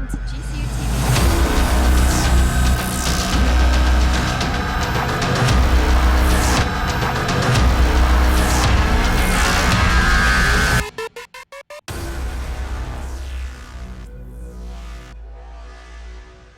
welcome to GCU TV.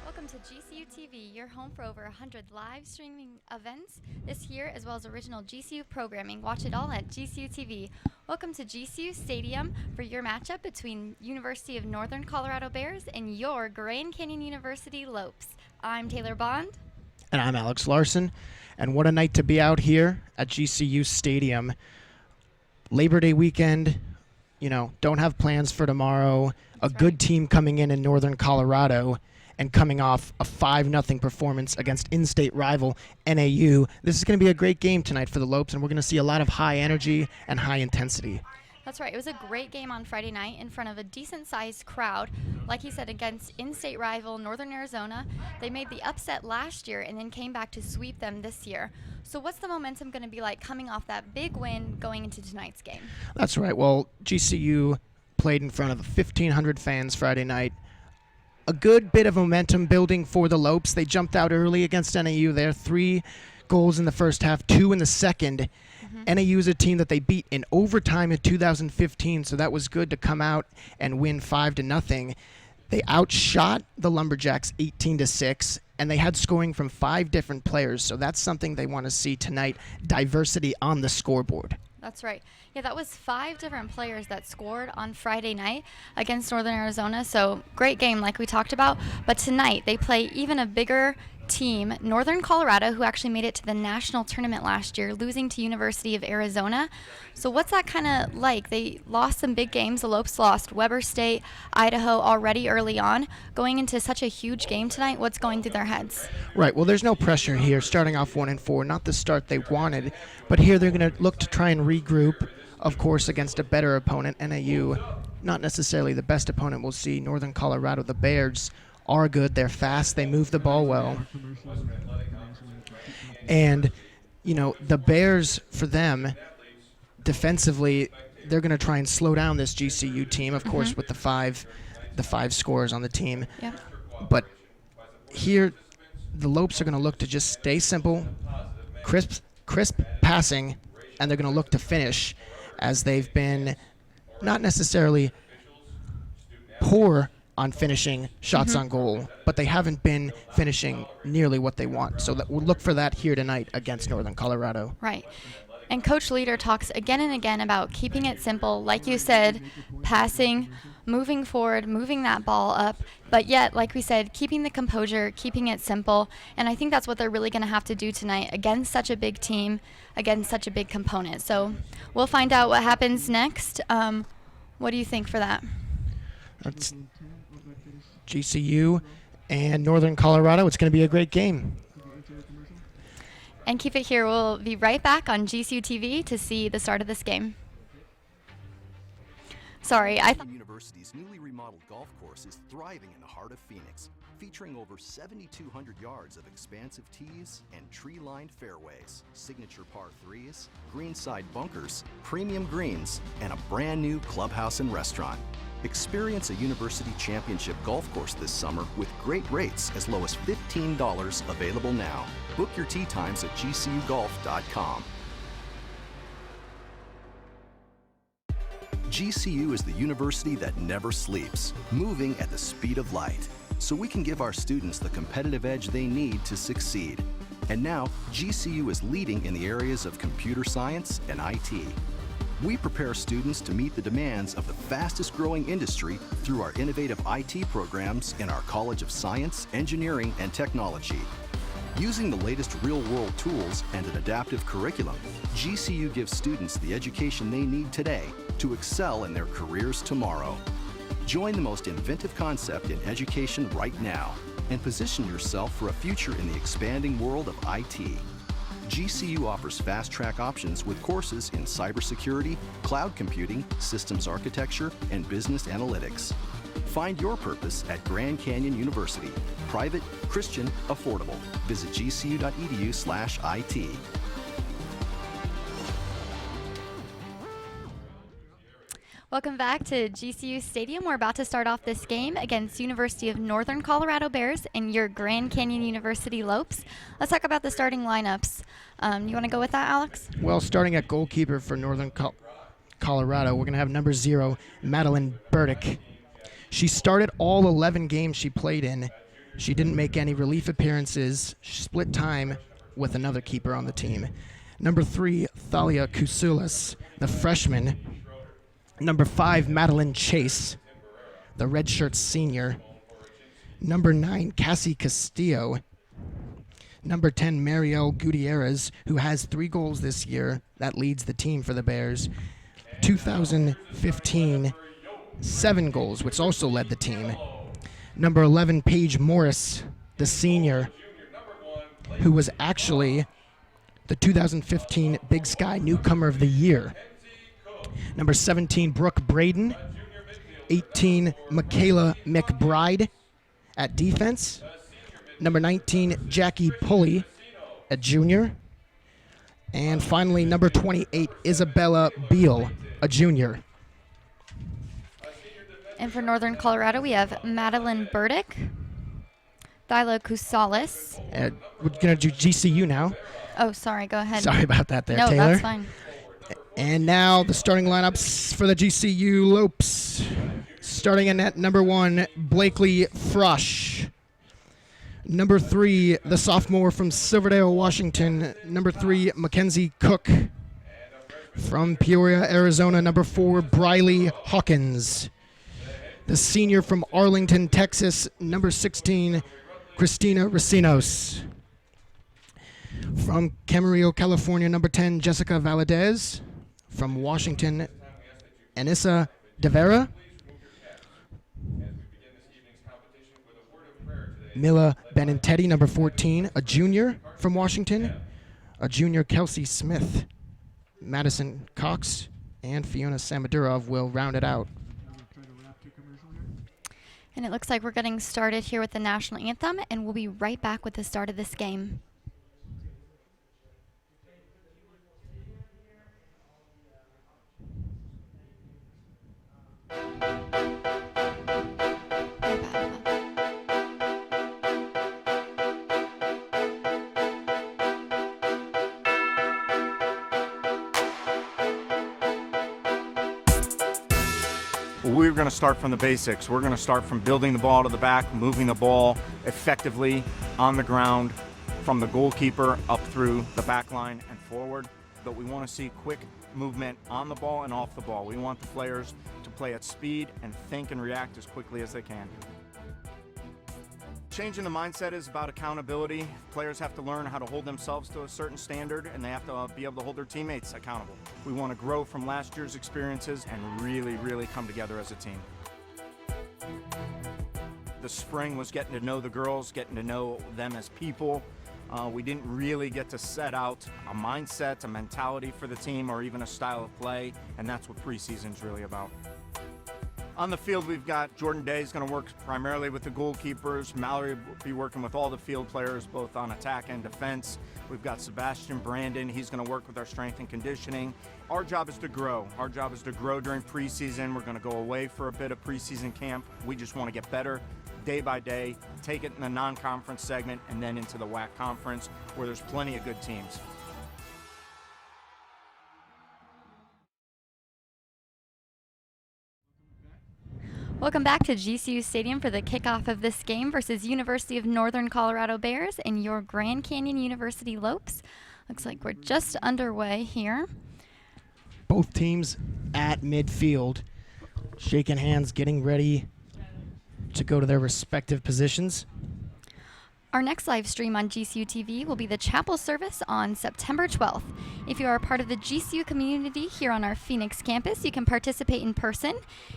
Welcome to GCU TV, your home for over 100 live streaming events this year, as well as original GCU programming. Watch it all at GCU TV. Welcome to GCU Stadium for your matchup between University of Northern Colorado Bears and your Grand Canyon University Lopes. I'm Taylor Bond. And I'm Alex Larson. And what a night to be out here at GCU Stadium. Labor Day weekend, don't have plans for tomorrow. That's Good right. team coming in Northern Colorado and coming off a 5-0 performance against in-state rival NAU. This is going to be a great game tonight for the Lopes, and we're going to see a lot of high energy and high intensity. That's right. It was a great game on Friday night in front of a decent-sized crowd. Like you said, against in-state rival Northern Arizona. They made the upset last year and then came back to sweep them this year. So what's the momentum going to be like coming off that big win going into tonight's game? That's right. Well, GCU played in front of 1,500 fans Friday night. A good bit of momentum building for the Lopes. They jumped out early against NAU there. 3 goals in the first half, 2 in the second. NAU is a team that they beat in overtime in 2015, so that was good to come out and win 5-0. They outshot the Lumberjacks 18-6, and they had scoring from 5 different players, so that's something they want to see tonight, diversity on the scoreboard. That's right. Yeah, that was 5 different players that scored on Friday night against Northern Arizona. So great game like we talked about. But tonight they play even a bigger team, Northern Colorado, who actually made it to the national tournament last year, losing to University of Arizona. So what's that kind of like? They lost some big games. The Lopes lost Weber State, Idaho already early on. Going into such a huge game tonight, what's going through their heads? Right. Well, there's no pressure here, starting off 1-4, not the start they wanted. But here they're going to look to try and regroup, of course, against a better opponent, NAU. Not necessarily the best opponent we'll see. Northern Colorado, the Bears, are good. They're fast. They move the ball well. And, the Bears, for them, defensively, they're going to try and slow down this GCU team, of course, with the five scorers on the team. Yeah. But here, the Lopes are going to look to just stay simple, crisp passing, and they're going to look to finish, as they've been not necessarily poor on finishing shots on goal, but they haven't been finishing nearly what they want. So we'll look for that here tonight against Northern Colorado. Right. And Coach Leader talks again and again about keeping it simple, like you said, passing, moving forward, moving that ball up, but yet, like we said, keeping the composure, keeping it simple. And I think that's what they're really going to have to do tonight against such a big team, against such a big component. So we'll find out what happens next. What do you think for that? That's GCU and Northern Colorado. It's going to be a great game. And keep it here. We'll be right back on GCU TV to see the start of this game. Sorry, I thought. University's newly remodeled golf course is thriving in the heart of Phoenix, featuring over 7,200 yards of expansive tees and tree-lined fairways, signature par 3s, greenside bunkers, premium greens, and a brand new clubhouse and restaurant. Experience a University Championship golf course this summer with great rates as low as $15 available now. Book your tee times at gcugolf.com. GCU is the university that never sleeps, moving at the speed of light, so we can give our students the competitive edge they need to succeed. And now, GCU is leading in the areas of computer science and IT. We prepare students to meet the demands of the fastest growing industry through our innovative IT programs in our College of Science, Engineering, and Technology. Using the latest real-world tools and an adaptive curriculum, GCU gives students the education they need today to excel in their careers tomorrow. Join the most inventive concept in education right now and position yourself for a future in the expanding world of IT. GCU offers fast-track options with courses in cybersecurity, cloud computing, systems architecture, and business analytics. Find your purpose at Grand Canyon University. Private, Christian, affordable. Visit gcu.edu/IT. Welcome back to GCU Stadium. We're about to start off this game against University of Northern Colorado Bears and your Grand Canyon University Lopes. Let's talk about the starting lineups. You want to go with that, Alex? Well, starting at goalkeeper for Northern Colorado, we're going to have number 0, Madeline Burdick. She started all 11 games she played in. She didn't make any relief appearances. She split time with another keeper on the team. Number 3, Thalia Kusulis, the freshman. Number 5, Madeline Chase, the redshirt senior. Number 9, Cassie Castillo. Number 10, Mariel Gutierrez, who has 3 goals this year. That leads the team for the Bears. 2015, 7 goals, which also led the team. Number 11, Paige Morris, the senior, who was actually the 2015 Big Sky Newcomer of the Year. Number 17, Brooke Braden. 18, Michaela McBride at defense. Number 19, Jackie Pulley, a junior. And finally, number 28, Isabella Beal, a junior. And for Northern Colorado, we have Madeline Burdick, Thyla Kusalis. We're going to do GCU now. Oh, sorry, go ahead. Sorry about that there, no, Taylor. that's fine. And now the starting lineups for the GCU Lopes. Starting in at number 1, Blakely Frosch. Number 3, the sophomore from Silverdale, Washington. Number 3, Mackenzie Cook. From Peoria, Arizona, number 4, Briley Hawkins. The senior from Arlington, Texas, number 16, Christina Racinos. From Camarillo, California, number 10, Jessica Valadez. From Washington, Anissa DeVera. Mila Benintetti, number 14, a junior from Washington. A junior, Kelsey Smith. Madison Cox and Fiona Samadurov will round it out. And it looks like we're getting started here with the national anthem, and we'll be right back with the start of this game. We're going to start from the basics. We're going to start from building the ball to the back, moving the ball effectively on the ground from the goalkeeper up through the back line and forward. But we want to see quick movement on the ball and off the ball. We want the players to play at speed and think and react as quickly as they can. Changing the mindset is about accountability. Players have to learn how to hold themselves to a certain standard, and they have to be able to hold their teammates accountable. We want to grow from last year's experiences and really, really come together as a team. The spring was getting to know the girls, getting to know them as people. We didn't really get to set out a mindset, a mentality for the team, or even a style of play, and that's what preseason's really about. On the field, we've got Jordan Day is going to work primarily with the goalkeepers. Mallory will be working with all the field players, both on attack and defense. We've got Sebastian Brandon. He's going to work with our strength and conditioning. Our job is to grow. Our job is to grow during preseason. We're going to go away for a bit of preseason camp. We just want to get better day by day, take it in the non-conference segment, and then into the WAC conference, where there's plenty of good teams. Welcome back to GCU Stadium for the kickoff of this game versus University of Northern Colorado Bears and your Grand Canyon University Lopes. Looks like we're just underway here. Both teams at midfield, shaking hands, getting ready to go to their respective positions. Our next live stream on GCU TV will be the chapel service on September 12th. If you are a part of the GCU community here on our Phoenix campus, you can participate in person.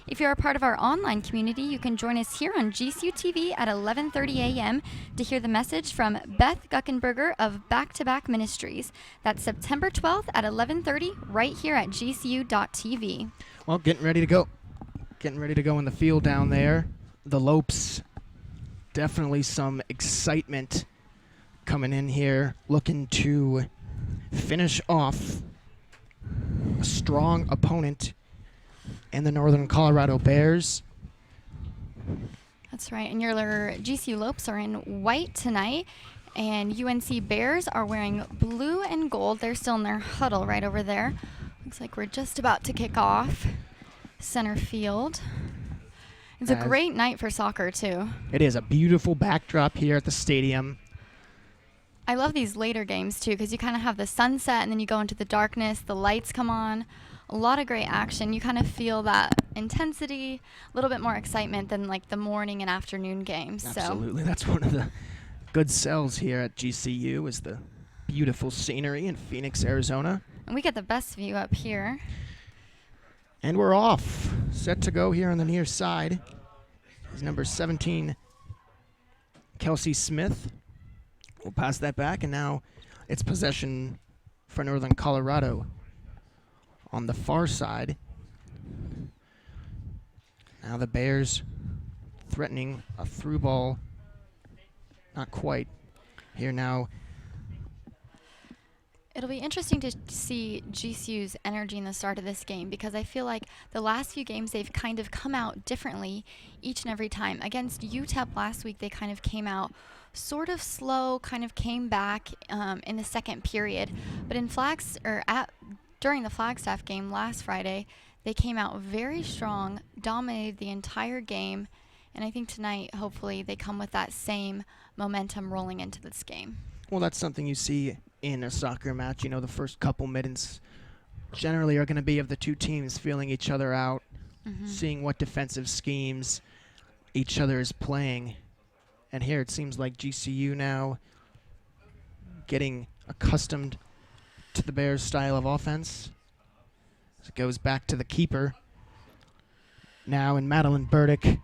If you are a part of our online community, you can join us here on GCU TV at 11:30 a.m. to hear the message from Beth Guckenberger of Back to Back Ministries. That's September 12th at 11:30 right here at GCU.TV. Well, getting ready to go. Getting ready to go in the field down there. The Lopes. Definitely some excitement coming in here, looking to finish off a strong opponent and the Northern Colorado Bears. That's right. And your GCU Lopes are in white tonight. And UNC Bears are wearing blue and gold. They're still in their huddle right over there. Looks like we're just about to kick off center field. It's a great night for soccer, too. It is a beautiful backdrop here at the stadium. I love these later games, too, because you kind of have the sunset and then you go into the darkness. The lights come on. A lot of great action. You kind of feel that intensity, a little bit more excitement than like the morning and afternoon games. Absolutely. That's one of the good sells here at GCU is the beautiful scenery in Phoenix, Arizona. And we get the best view up here. And we're off. Set to go here on the near side is number 17, Kelsey Smith. We'll pass that back, and now it's possession for Northern Colorado. On the far side, now the Bears threatening a through ball. Not quite. Here now. It'll be interesting to see GCU's energy in the start of this game because I feel like the last few games they've kind of come out differently each and every time. Against UTEP last week, they kind of came out sort of slow, kind of came back in the second period. But during the Flagstaff game last Friday, they came out very strong, dominated the entire game, and I think tonight, hopefully, they come with that same momentum rolling into this game. Well, that's something you see in a soccer match. You know, the first couple minutes generally are going to be of the two teams feeling each other out, seeing what defensive schemes each other is playing. And here it seems like GCU now getting accustomed to the Bears' style of offense. As it goes back to the keeper. Now in Madeline Burdick.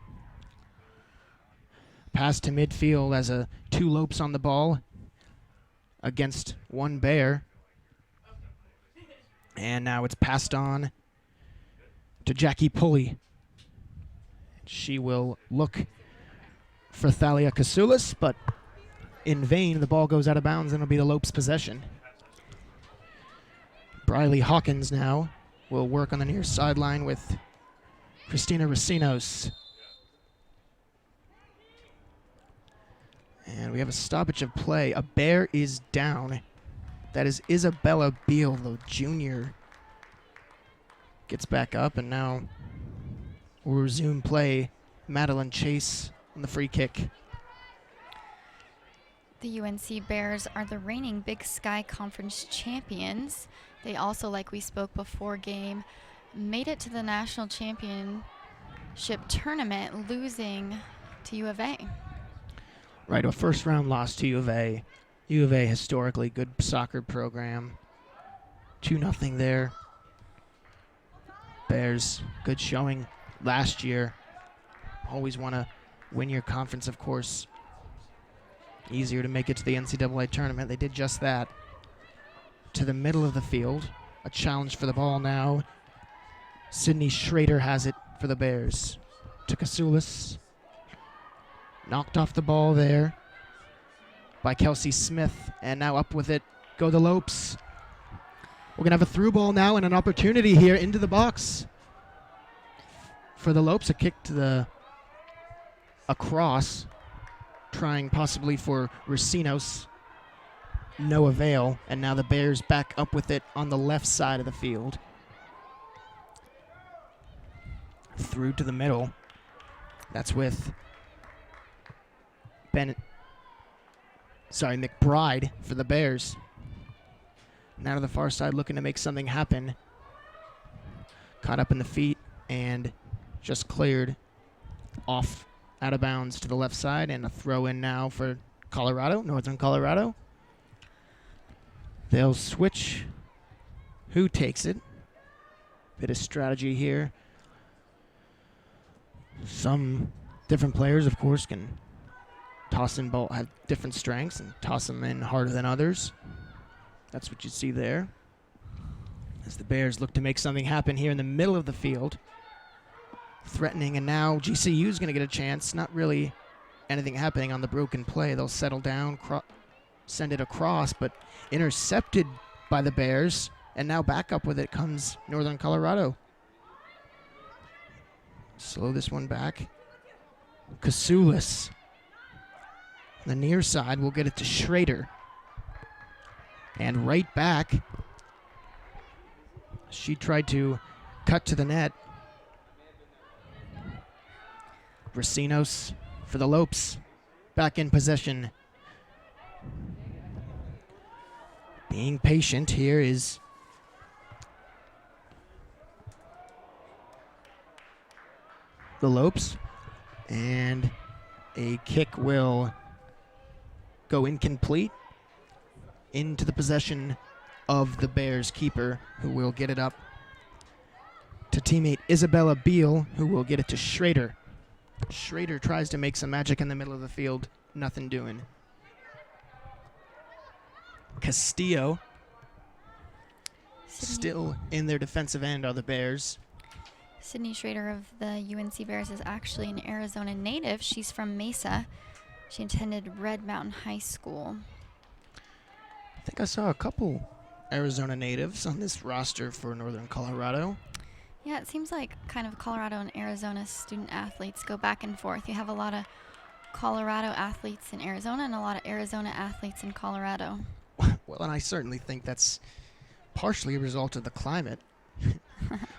Pass to midfield as two Lopes on the ball against one Bear. And now it's passed on to Jackie Pulley. She will look for Thalia Kasulis, but in vain. The ball goes out of bounds and it'll be the Lopes' possession. Briley Hawkins now will work on the near sideline with Christina Racinos. And we have a stoppage of play. A Bear is down. That is Isabella Beal, the junior. Gets back up, and now we'll resume play. Madeline Chase on the free kick. The UNC Bears are the reigning Big Sky Conference champions. They also, like we spoke before game, made it to the national championship tournament, losing to U of A. Right, a first-round loss to U of A. U of A, historically good soccer program. 2-0 there. Bears, good showing last year. Always want to win your conference, of course. Easier to make it to the NCAA tournament. They did just that. To the middle of the field. A challenge for the ball now. Sydney Schrader has it for the Bears. To Kasulis. Knocked off the ball there by Kelsey Smith. And now up with it go the Lopes. We're going to have a through ball now and an opportunity here into the box. For the Lopes, a kick to across. Trying possibly for Racinos. No avail. And now the Bears back up with it on the left side of the field. Through to the middle. That's with McBride for the Bears. Now to the far side looking to make something happen. Caught up in the feet and just cleared off out of bounds to the left side, and a throw in now for Colorado, Northern Colorado. They'll switch. Who takes it? Bit of strategy here. Some different players, of course, can toss in ball, have different strengths, and toss them in harder than others. That's what you see there. As the Bears look to make something happen here in the middle of the field. Threatening, and now GCU is going to get a chance. Not really anything happening on the broken play. They'll settle down, send it across, but intercepted by the Bears. And now back up with it comes Northern Colorado. slow this one back. Kasulis. The near side will get it to Schrader. And right back. She tried to cut to the net. Racinos for the Lopes. Back in possession. Being patient here is the Lopes. And a kick will go incomplete into the possession of the Bears keeper, who will get it up to teammate Isabella Beal, who will get it to Schrader. Schrader tries to make some magic in the middle of the field. Nothing doing. Castillo still in their defensive end are the Bears. Sydney Schrader of the UNC Bears is actually an Arizona native. She's from Mesa. She attended Red Mountain High School. I think I saw a couple Arizona natives on this roster for Northern Colorado. Yeah, it seems like kind of Colorado and Arizona student athletes go back and forth. You have a lot of Colorado athletes in Arizona and a lot of Arizona athletes in Colorado. Well, and I certainly think that's partially a result of the climate.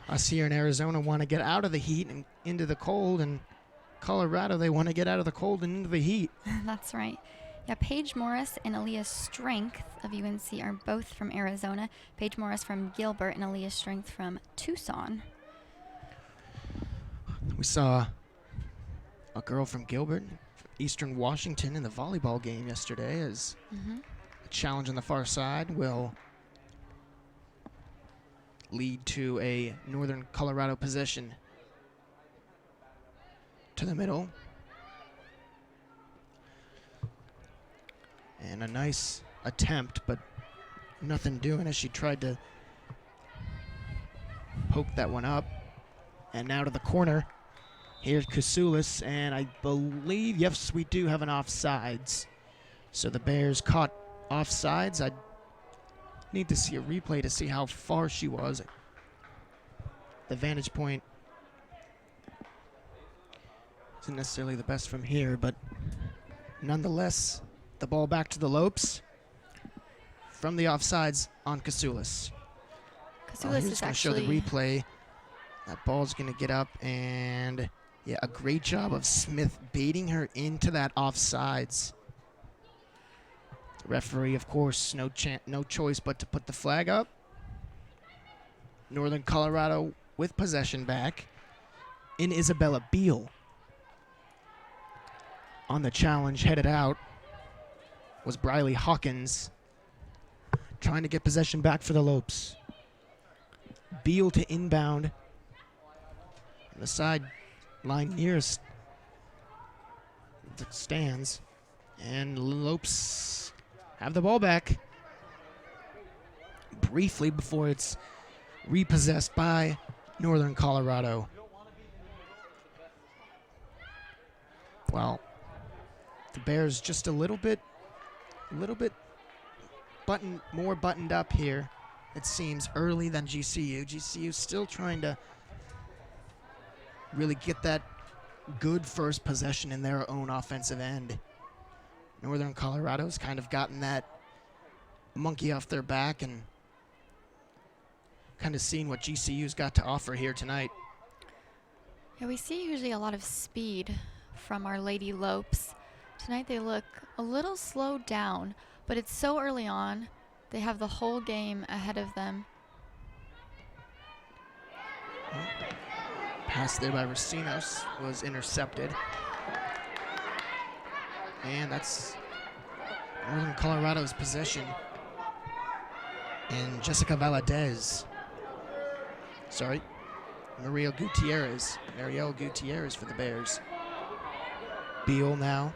Us here in Arizona want to get out of the heat and into the cold, and Colorado, they want to get out of the cold and into the heat. That's right. Yeah, Paige Morris and Aaliyah Strength of UNC are both from Arizona. Paige Morris from Gilbert and Aaliyah Strength from Tucson. We saw a girl from Gilbert, Eastern Washington, in the volleyball game yesterday, as a challenge on the far side will lead to a Northern Colorado possession. To the middle. And a nice attempt, but nothing doing as she tried to poke that one up. And now to the corner. Here's Kasulis, and I believe, yes, we do have an offsides. So the Bears caught offsides. I need to see a replay to see how far she was. The vantage point isn't necessarily the best from here, but nonetheless, the ball back to the Lopes from the offsides on Kasulis. Kasulis is going to show the replay. That ball's going to get up, and yeah, a great job of Smith baiting her into that offsides. The referee, of course, no choice but to put the flag up. Northern Colorado with possession back in Isabella Beal. On the challenge, headed out, was Briley Hawkins, trying to get possession back for the Lopes. Beal to inbound. On the side line nearest the stands. And Lopes have the ball back briefly before it's repossessed by Northern Colorado. Well, the Bears just a little bit more buttoned up here, it seems, early than GCU. GCU still trying to really get that good first possession in their own offensive end. Northern Colorado's kind of gotten that monkey off their back and kind of seeing what GCU's got to offer here tonight. Yeah, we see usually a lot of speed from our Lady Lopes. Tonight they look a little slowed down, but it's so early on. They have the whole game ahead of them. Pass there by Racinos was intercepted. And that's Northern Colorado's possession. And Jessica Valadez. Sorry, Mariel Gutierrez for the Bears. Beal now.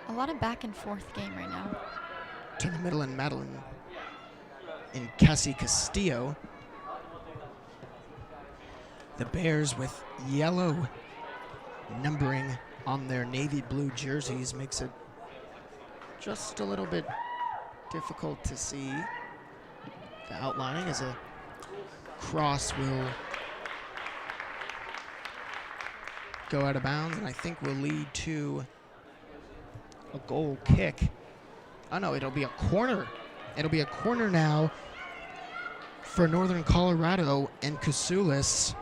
A lot of back and forth game right now. To the middle, and Madeline and Cassie Castillo. The Bears with yellow numbering on their navy blue jerseys makes it just a little bit difficult to see the outlining, as a cross will go out of bounds, and I think will lead to a goal kick. Oh no, it'll be a corner. It'll be a corner now for Northern Colorado and Kasulis.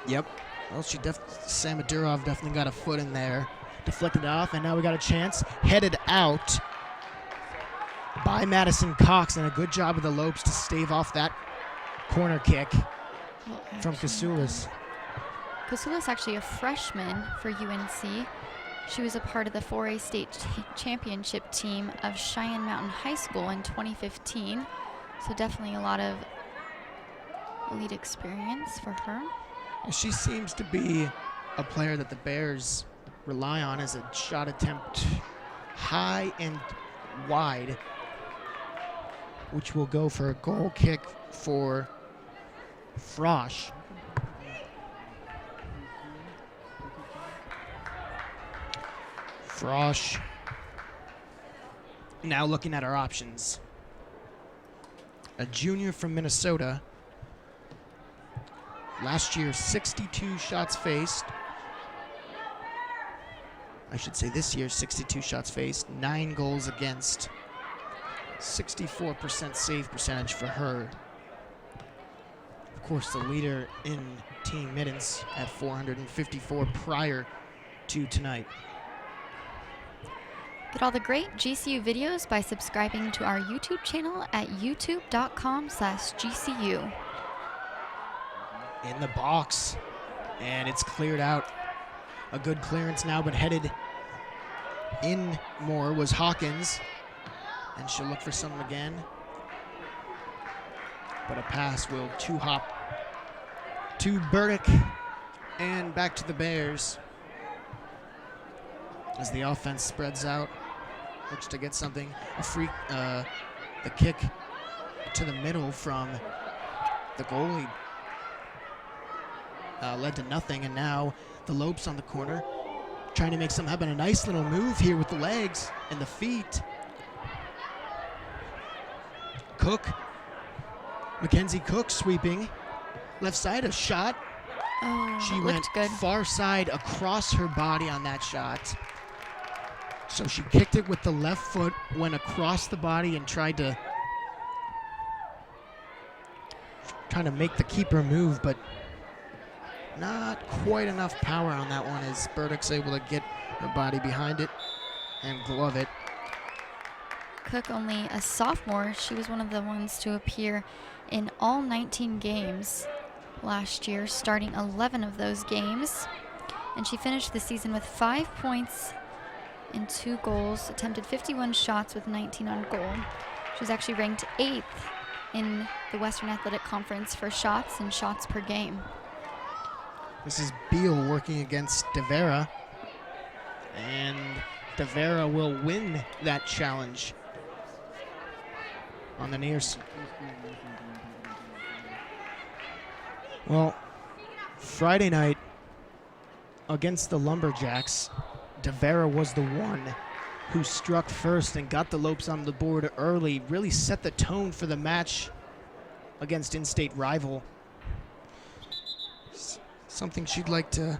Yep. Well, Samadurov definitely got a foot in there. Deflected off, and now we got a chance. Headed out by Madison Cox, and a good job of the Lopes to stave off that corner kick from Kasulis. Kasulis actually a freshman for UNC. She was a part of the 4A state championship team of Cheyenne Mountain High School in 2015. So definitely a lot of elite experience for her. She seems to be a player that the Bears rely on as a shot attempt high and wide, which will go for a goal kick for Frosch. Frosch now looking at our options. A junior from Minnesota. Last year, 62 shots faced. I should say this year, 62 shots faced, 9 goals against, 64% save percentage for her. Of course, the leader in team mittens at 454 prior to tonight. Get all the great GCU videos by subscribing to our YouTube channel at youtube.com/GCU. In the box, and it's cleared out. A good clearance now, but headed in more was Hawkins, and she'll look for someone again. But a pass will two-hop to Burdick, and back to the Bears as the offense spreads out. Looks to get something. A free, the kick to the middle from the goalie led to nothing, and now the Lopes on the corner trying to make something happen. A nice little move here with the legs and the feet. Cook, Mackenzie Cook sweeping. Left side, a shot. Oh, She it went looked good. far side across her body on that shot. So she kicked it with the left foot, went across the body and tried to make the keeper move, but not quite enough power on that one as Burdick's able to get her body behind it and glove it. Cook, only a sophomore, she was one of the ones to appear in all 19 games last year, starting 11 of those games. And she finished the season with 5 points and 2 goals, attempted 51 shots with 19 on goal. She was actually ranked 8th in the Western Athletic Conference for shots and shots per game. This is Beal working against DeVera, and DeVera will win that challenge on the near side. Well, Friday night against the Lumberjacks, DeVera was the one who struck first and got the Lopes on the board early, really set the tone for the match against in-state rival. Something she'd like to,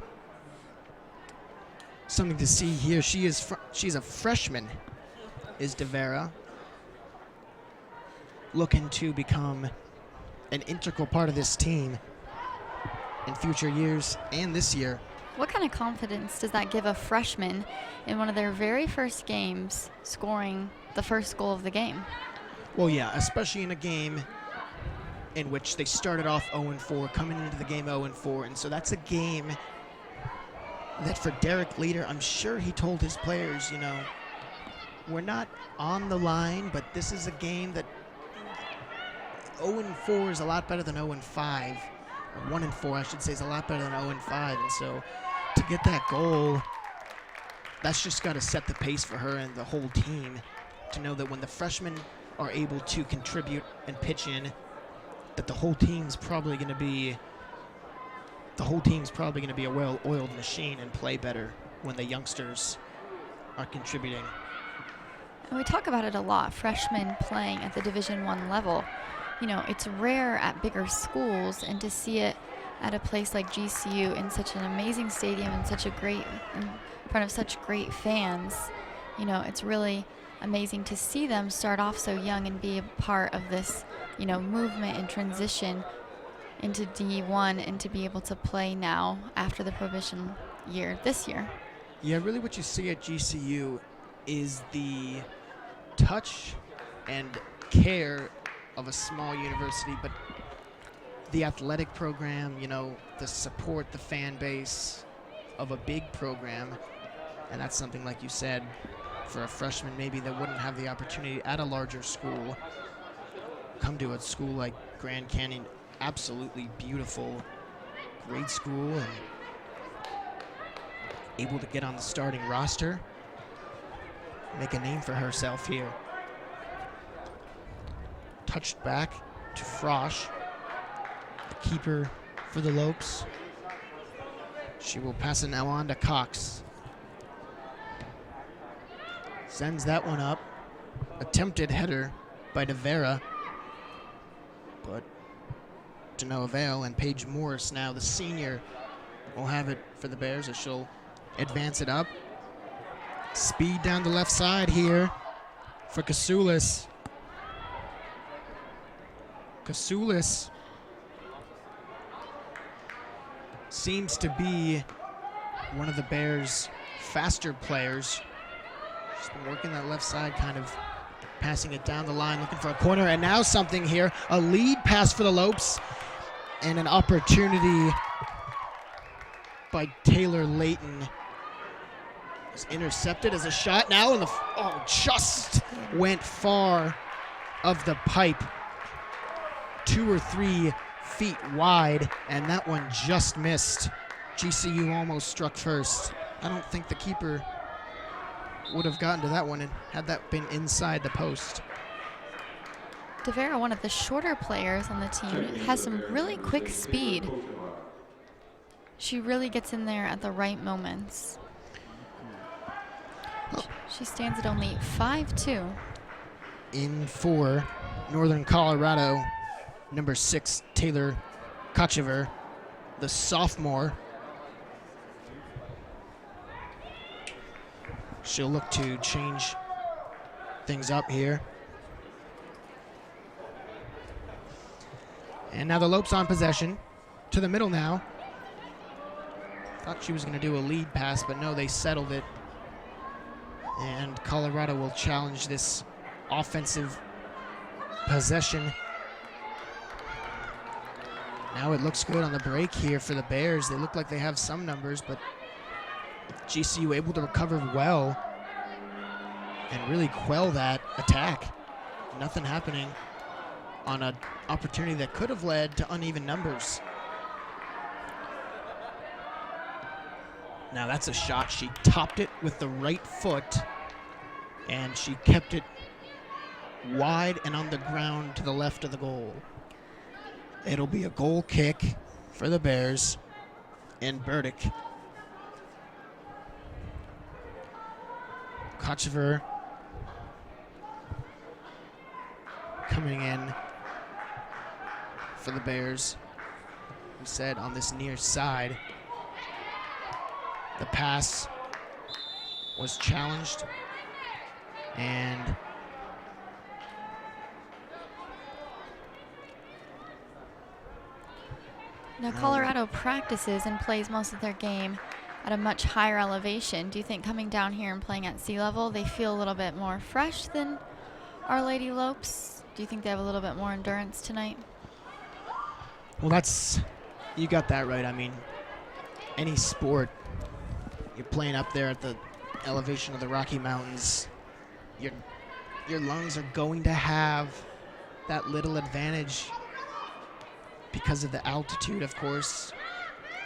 something to see here. She's a freshman, is DeVera, looking to become an integral part of this team in future years and this year. What kind of confidence does that give a freshman in one of their very first games scoring the first goal of the game? Well, yeah, especially in a game in which they started off 0-4, coming into the game 0-4, and so that's a game that for Derek Leader, I'm sure he told his players, you know, we're not on the line, but this is a game that 0-4 is a lot better than 0-5, or 1-4, I should say, is a lot better than 0-5, and so to get that goal, that's just got to set the pace for her and the whole team to know that when the freshmen are able to contribute and pitch in, that the whole team's probably going to be a well-oiled machine and play better when the youngsters are contributing. And we talk about it a lot, freshmen playing at the Division I level. You know, it's rare at bigger schools, and to see it at a place like GCU in such an amazing stadium and in front of such great fans. You know, it's really amazing to see them start off so young and be a part of this, you know, movement and transition into D1 and to be able to play now after the prohibition year this year. Yeah, really what you see at GCU is the touch and care of a small university, but the athletic program, you know, the support, the fan base of a big program. And that's something, like you said, for a freshman maybe that wouldn't have the opportunity at a larger school, come to a school like Grand Canyon, absolutely beautiful, great school, and able to get on the starting roster, make a name for herself here. Touched back to Frosch, the keeper for the Lopes. She will pass it now on to Cox. Sends that one up. Attempted header by DeVera, but to no avail. And Paige Morris now, the senior, will have it for the Bears as she'll advance it up. Speed down the left side here for Kasulis. Kasulis seems to be one of the Bears' faster players. She's been working that left side, kind of passing it down the line, looking for a corner, and now something here. A lead pass for the Lopes, and an opportunity by Taylor Layton. Is intercepted as a shot now, and just went far of the pipe. 2 or 3 feet wide, and that one just missed. GCU almost struck first. I don't think the keeper would have gotten to that one and had that been inside the post. DeVera, one of the shorter players on the team, has some really quick speed. She really gets in there at the right moments. She stands at only 5'2". In for Northern Colorado, number 6, Taylor Kochever, the sophomore. She'll look to change things up here. And now the Lopes on possession. To the middle now. Thought she was going to do a lead pass, but no, they settled it. And Colorado will challenge this offensive possession. Now it looks good on the break here for the Bears. They look like they have some numbers, but GCU able to recover well and really quell that attack. Nothing happening on an opportunity that could have led to uneven numbers. Now that's a shot. She topped it with the right foot, and she kept it wide and on the ground to the left of the goal. It'll be a goal kick for the Bears and Burdick. Kochever coming in for the Bears. We said on this near side. The pass was challenged, and now Colorado practices and plays most of their game at a much higher elevation. Do you think coming down here and playing at sea level, they feel a little bit more fresh than Our Lady Lopes? Do you think they have a little bit more endurance tonight? Well, you got that right. I mean, any sport, you're playing up there at the elevation of the Rocky Mountains, your lungs are going to have that little advantage because of the altitude, of course.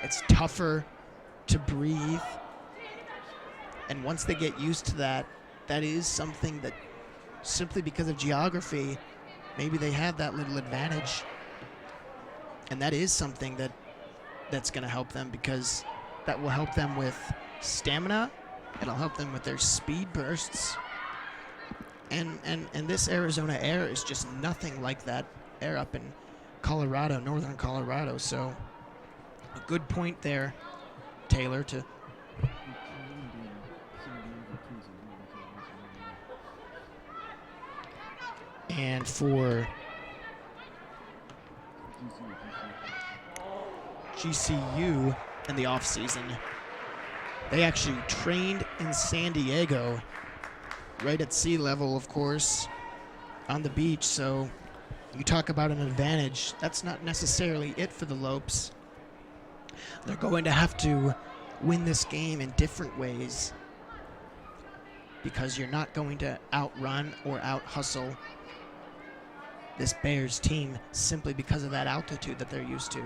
It's tougher to breathe. And once they get used to that, that is something that simply because of geography, maybe they have that little advantage. And that is something that's going to help them, because that will help them with stamina. It'll help them with their speed bursts. And this Arizona air is just nothing like that air up in Colorado, northern Colorado. So A good point there, Taylor, to and for GCU in the offseason, they actually trained in San Diego, right at sea level, of course, on the beach. So you talk about an advantage. That's not necessarily it for the Lopes. They're going to have to win this game in different ways because you're not going to outrun or out-hustle this Bears team simply because of that altitude that they're used to.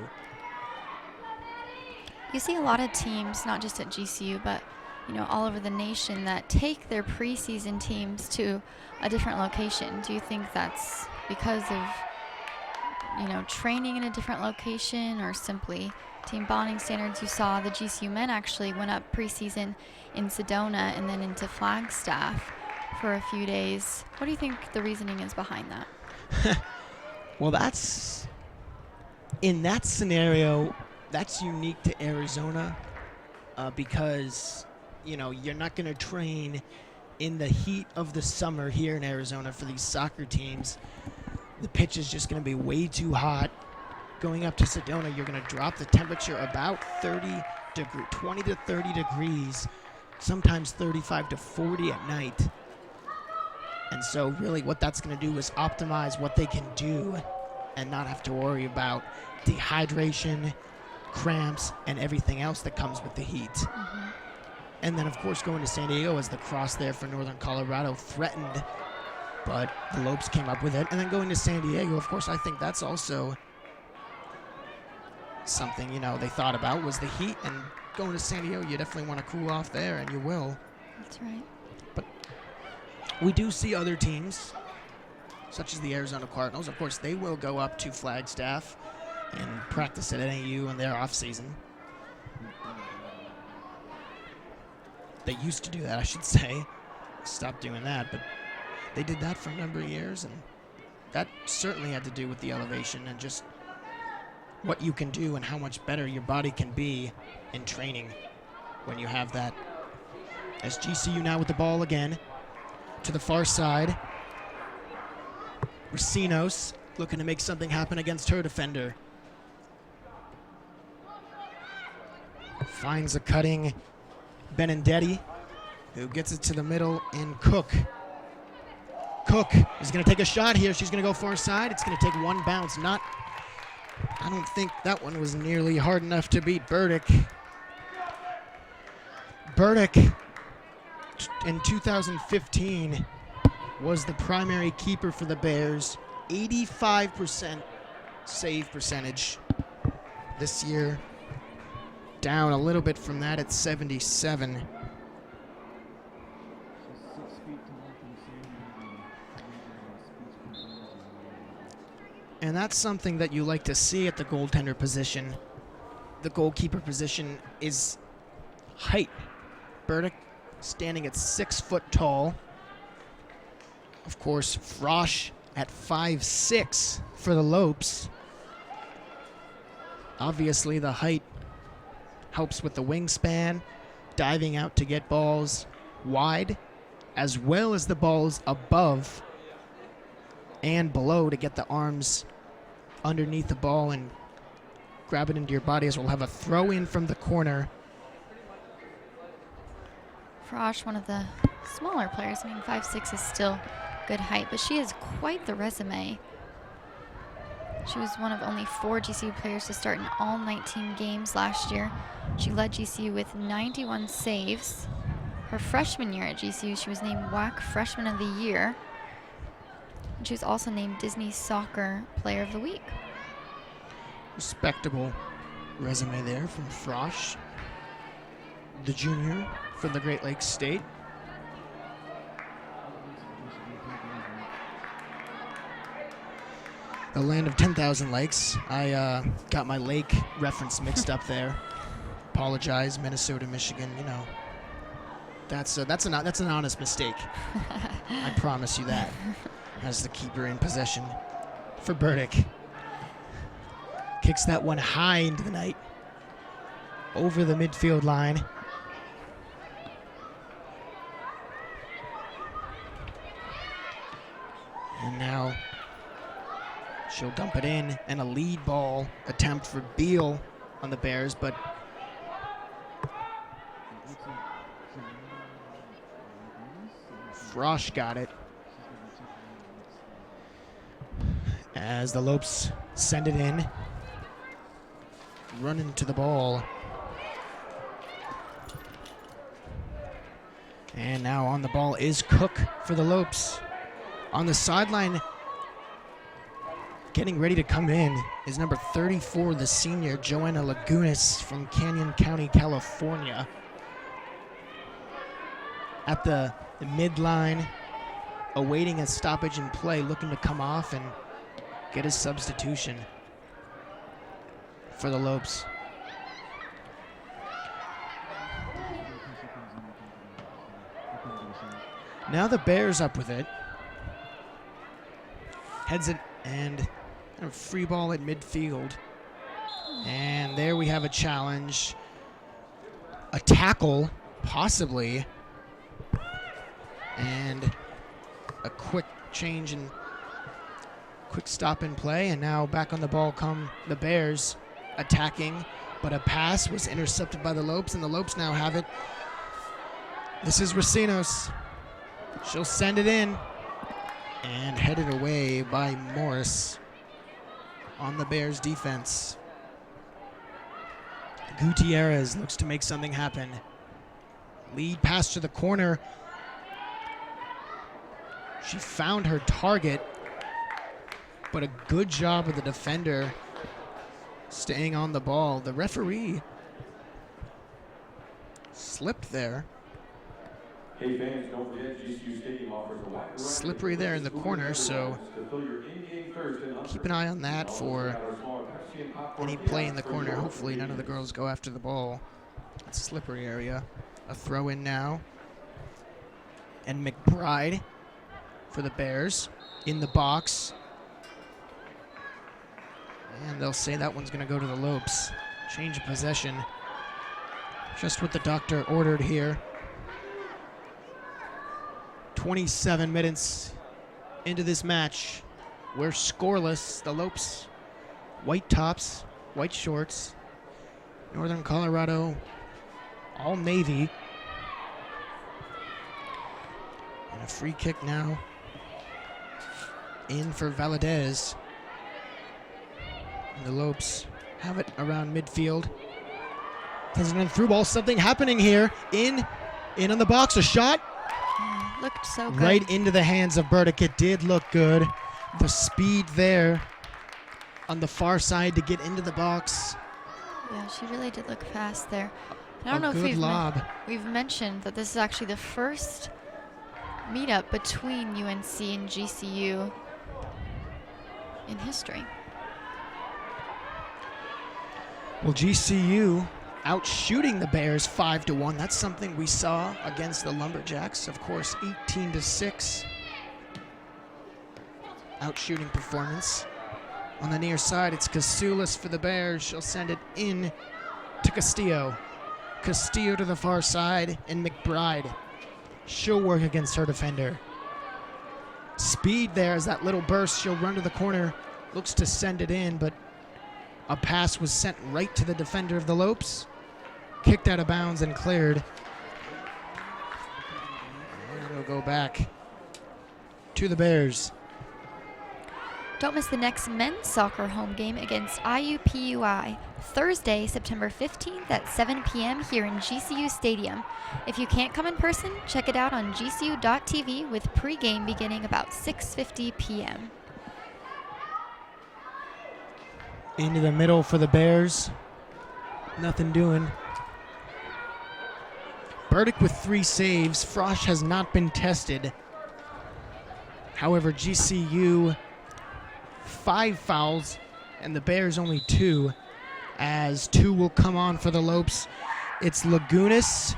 You see a lot of teams, not just at GCU, but all over the nation, that take their preseason teams to a different location. Do you think that's because of training in a different location, or simply team bonding standards? You saw the GCU men actually went up preseason in Sedona and then into Flagstaff for a few days. What do you think the reasoning is behind that? Well, in that scenario, that's unique to Arizona because, you're not going to train in the heat of the summer here in Arizona for these soccer teams. The pitch is just going to be way too hot. Going up to Sedona, you're going to drop the temperature about 20 to 30 degrees, sometimes 35 to 40 at night. And so really what that's going to do is optimize what they can do and not have to worry about dehydration, cramps, and everything else that comes with the heat. Mm-hmm. And then, of course, going to San Diego as the cross there for Northern Colorado threatened, but the Lopes came up with it. And then going to San Diego, of course, I think that's also something, they thought about was the heat. And going to San Diego, you definitely want to cool off there, and you will. That's right. We do see other teams, such as the Arizona Cardinals. Of course, they will go up to Flagstaff and practice at NAU in their off-season. They used to do that, I should say. Stopped doing that, but they did that for a number of years, and that certainly had to do with the elevation and just what you can do and how much better your body can be in training when you have that. As GCU now with the ball again. To the far side. Racinos looking to make something happen against her defender. Finds a cutting Benindetti, who gets it to the middle, and Cook. Cook is going to take a shot here. She's going to go far side. It's going to take one bounce. I don't think that one was nearly hard enough to beat Burdick. Burdick in 2015 was the primary keeper for the Bears. 85% save percentage. This year, down a little bit from that at 77. And that's something that you like to see at the goaltender position. The goalkeeper position is height. Burdick standing at 6 foot tall. Of course, Frosch at 5'6" for the Lopes. Obviously, the height helps with the wingspan, diving out to get balls wide, as well as the balls above and below to get the arms underneath the ball and grab it into your body, as we'll have a throw in from the corner. Frosch, one of the smaller players. 5'6" is still good height, but she has quite the resume. She was one of only 4 GCU players to start in all 19 games last year. She led GCU with 91 saves. Her freshman year at GCU, she was named WAC Freshman of the Year. And she was also named Disney Soccer Player of the Week. Respectable resume there from Frosch, the junior from the Great Lakes State. The land of 10,000 lakes. I got my lake reference mixed up there. Apologize, Minnesota, Michigan. That's an honest mistake. I promise you that. As the keeper in possession for Burdick. Kicks that one high into the night. over the midfield line. And now she'll dump it in, and a lead ball attempt for Beal on the Bears, but Frosch got it. As the Lopes send it in, run into the ball. And now on the ball is Cook for the Lopes. On the sideline, getting ready to come in is number 34, the senior, Joanna Lagunas from Canyon County, California. At the midline, awaiting a stoppage in play, looking to come off and get a substitution for the Lopes. Now the Bears up with it. Heads it and a free ball at midfield. And there we have a challenge. A tackle, possibly. And a quick change and quick stop in play. And now back on the ball come the Bears attacking. But a pass was intercepted by the Lopes, and the Lopes now have it. This is Racinos. She'll send it in. And headed away by Morris on the Bears defense. Gutierrez looks to make something happen. Lead pass to the corner. She found her target, but a good job of the defender staying on the ball. The referee slipped there. Hey fans, don't forget GCU Stadium offers a wide variety Slippery there in the corner, so keep an eye on that for any play in the corner. Hopefully none of the girls go after the ball. It's a slippery area. A throw in now. And McBride for the Bears in the box. And they'll say that one's going to go to the Lopes. Change of possession. Just what the doctor ordered here. 27 minutes into this match. We're scoreless. The Lopes, white tops, white shorts. Northern Colorado, all navy. And a free kick now in for Valadez. And the Lopes have it around midfield. There's an through ball. Something happening here. In on the box. A shot. Looked so good. Right into the hands of Burdick. It did look good. The speed there on the far side to get into the box. Yeah, she really did look fast there. I don't A know if good lob. we've mentioned that this is actually the first meetup between UNC and GCU in history. Well, GCU out shooting the Bears 5-1. That's something we saw against the Lumberjacks. Of course, 18-6. Out shooting performance. On the near side, it's Casoulas for the Bears. She'll send it in to Castillo. Castillo to the far side, and McBride. She'll work against her defender. Speed there as that little burst. She'll run to the corner. Looks to send it in, but a pass was sent right to the defender of the Lopes. Kicked out of bounds and cleared. And it'll go back to the Bears. Don't miss the next men's soccer home game against IUPUI, Thursday, September 15th at 7 p.m. here in GCU Stadium. If you can't come in person, check it out on gcu.tv with pregame beginning about 6:50 p.m. Into the middle for the Bears. Nothing doing. Burdick with 3 saves. Frosch has not been tested. However, GCU 5 fouls and the Bears only 2, as 2 will come on for the Lopes. It's Lagunas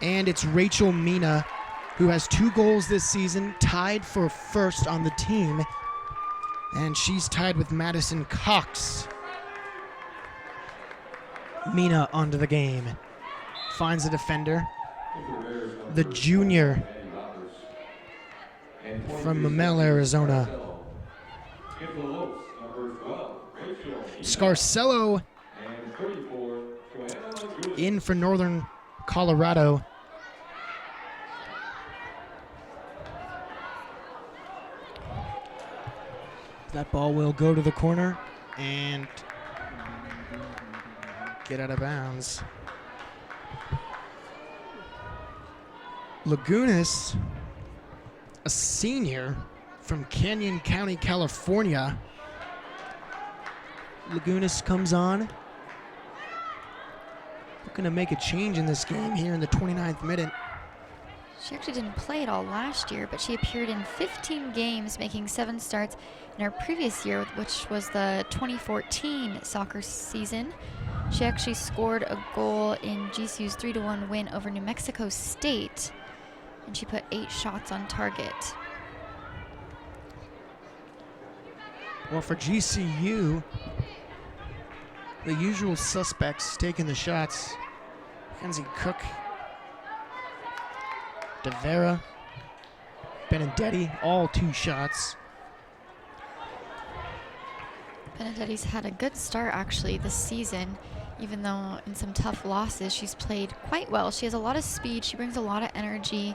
and it's Rachel Mina, who has 2 goals this season, tied for first on the team. And she's tied with Madison Cox. Mina onto the game. Finds the defender. The junior from Mamel, Arizona. Scarcello in for Northern Colorado. That ball will go to the corner and get out of bounds. Lagunas, a senior from Canyon County, California. Lagunas comes on. Looking to make a change in this game here in the 29th minute. She actually didn't play at all last year, but she appeared in 15 games, making 7 starts in her previous year, which was the 2014 soccer season. She actually scored a goal in GCU's 3-1 win over New Mexico State, and she put 8 shots on target. Well, for GCU, the usual suspects taking the shots. Kenzie Cook, DeVera, Benedetti, all 2 shots. Benedetti's had a good start actually this season, even though in some tough losses she's played quite well. She has a lot of speed, she brings a lot of energy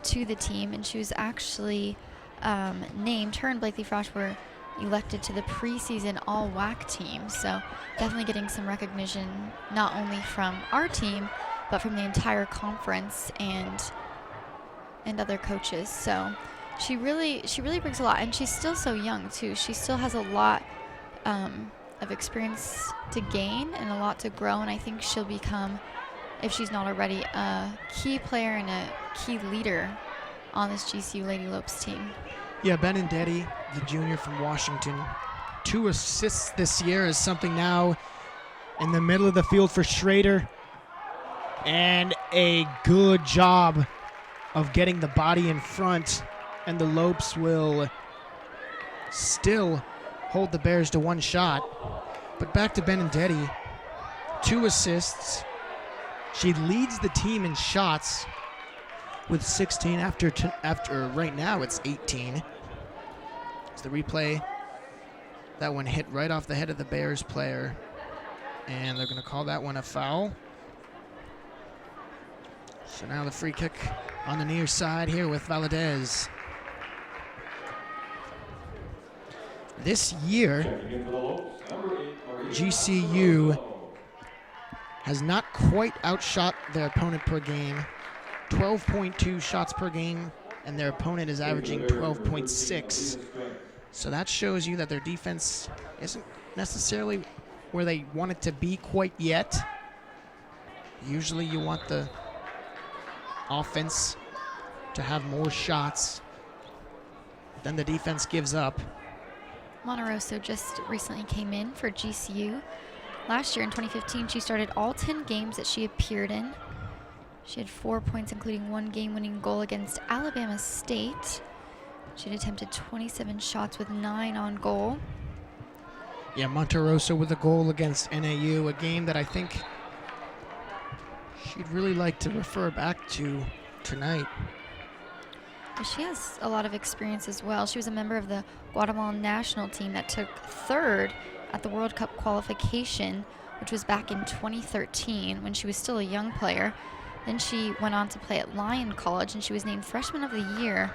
to the team, and she was actually named, her and Blakely Frosch were elected to the preseason all-WAC team, so definitely getting some recognition not only from our team but from the entire conference and other coaches. So she really brings a lot, and she's still so young too. She still has a lot of experience to gain and a lot to grow, and I think she'll become, if she's not already, a key player and a key leader on this GCU Lady Lopes team. Yeah, Benedetti, the junior from Washington. 2 assists this year is something now in the middle of the field for Schrader. And a good job of getting the body in front. And the Lopes will still hold the Bears to 1 shot. But back to Benedetti. 2 assists. She leads the team in shots with 16 after right now it's 18. It's the replay. That one hit right off the head of the Bears player, and they're going to call that one a foul. So now the free kick on the near side here with Valadez. This year, GCU has not quite outshot their opponent per game. 12.2 shots per game, and their opponent is averaging 12.6. So that shows you that their defense isn't necessarily where they want it to be quite yet. Usually you want the offense to have more shots than the defense gives up. Monteroso just recently came in for GCU. Last year in 2015, she started all 10 games that she appeared in. She had 4 points, including 1 game-winning goal against Alabama State. She had attempted 27 shots with 9 on goal. Yeah, Monteroso with a goal against NAU, a game that I think she'd really like to refer back to tonight. She has a lot of experience as well. She was a member of the Guatemalan national team that took 3rd at the World Cup qualification, which was back in 2013 when she was still a young player. Then she went on to play at Lyon College, and she was named Freshman of the Year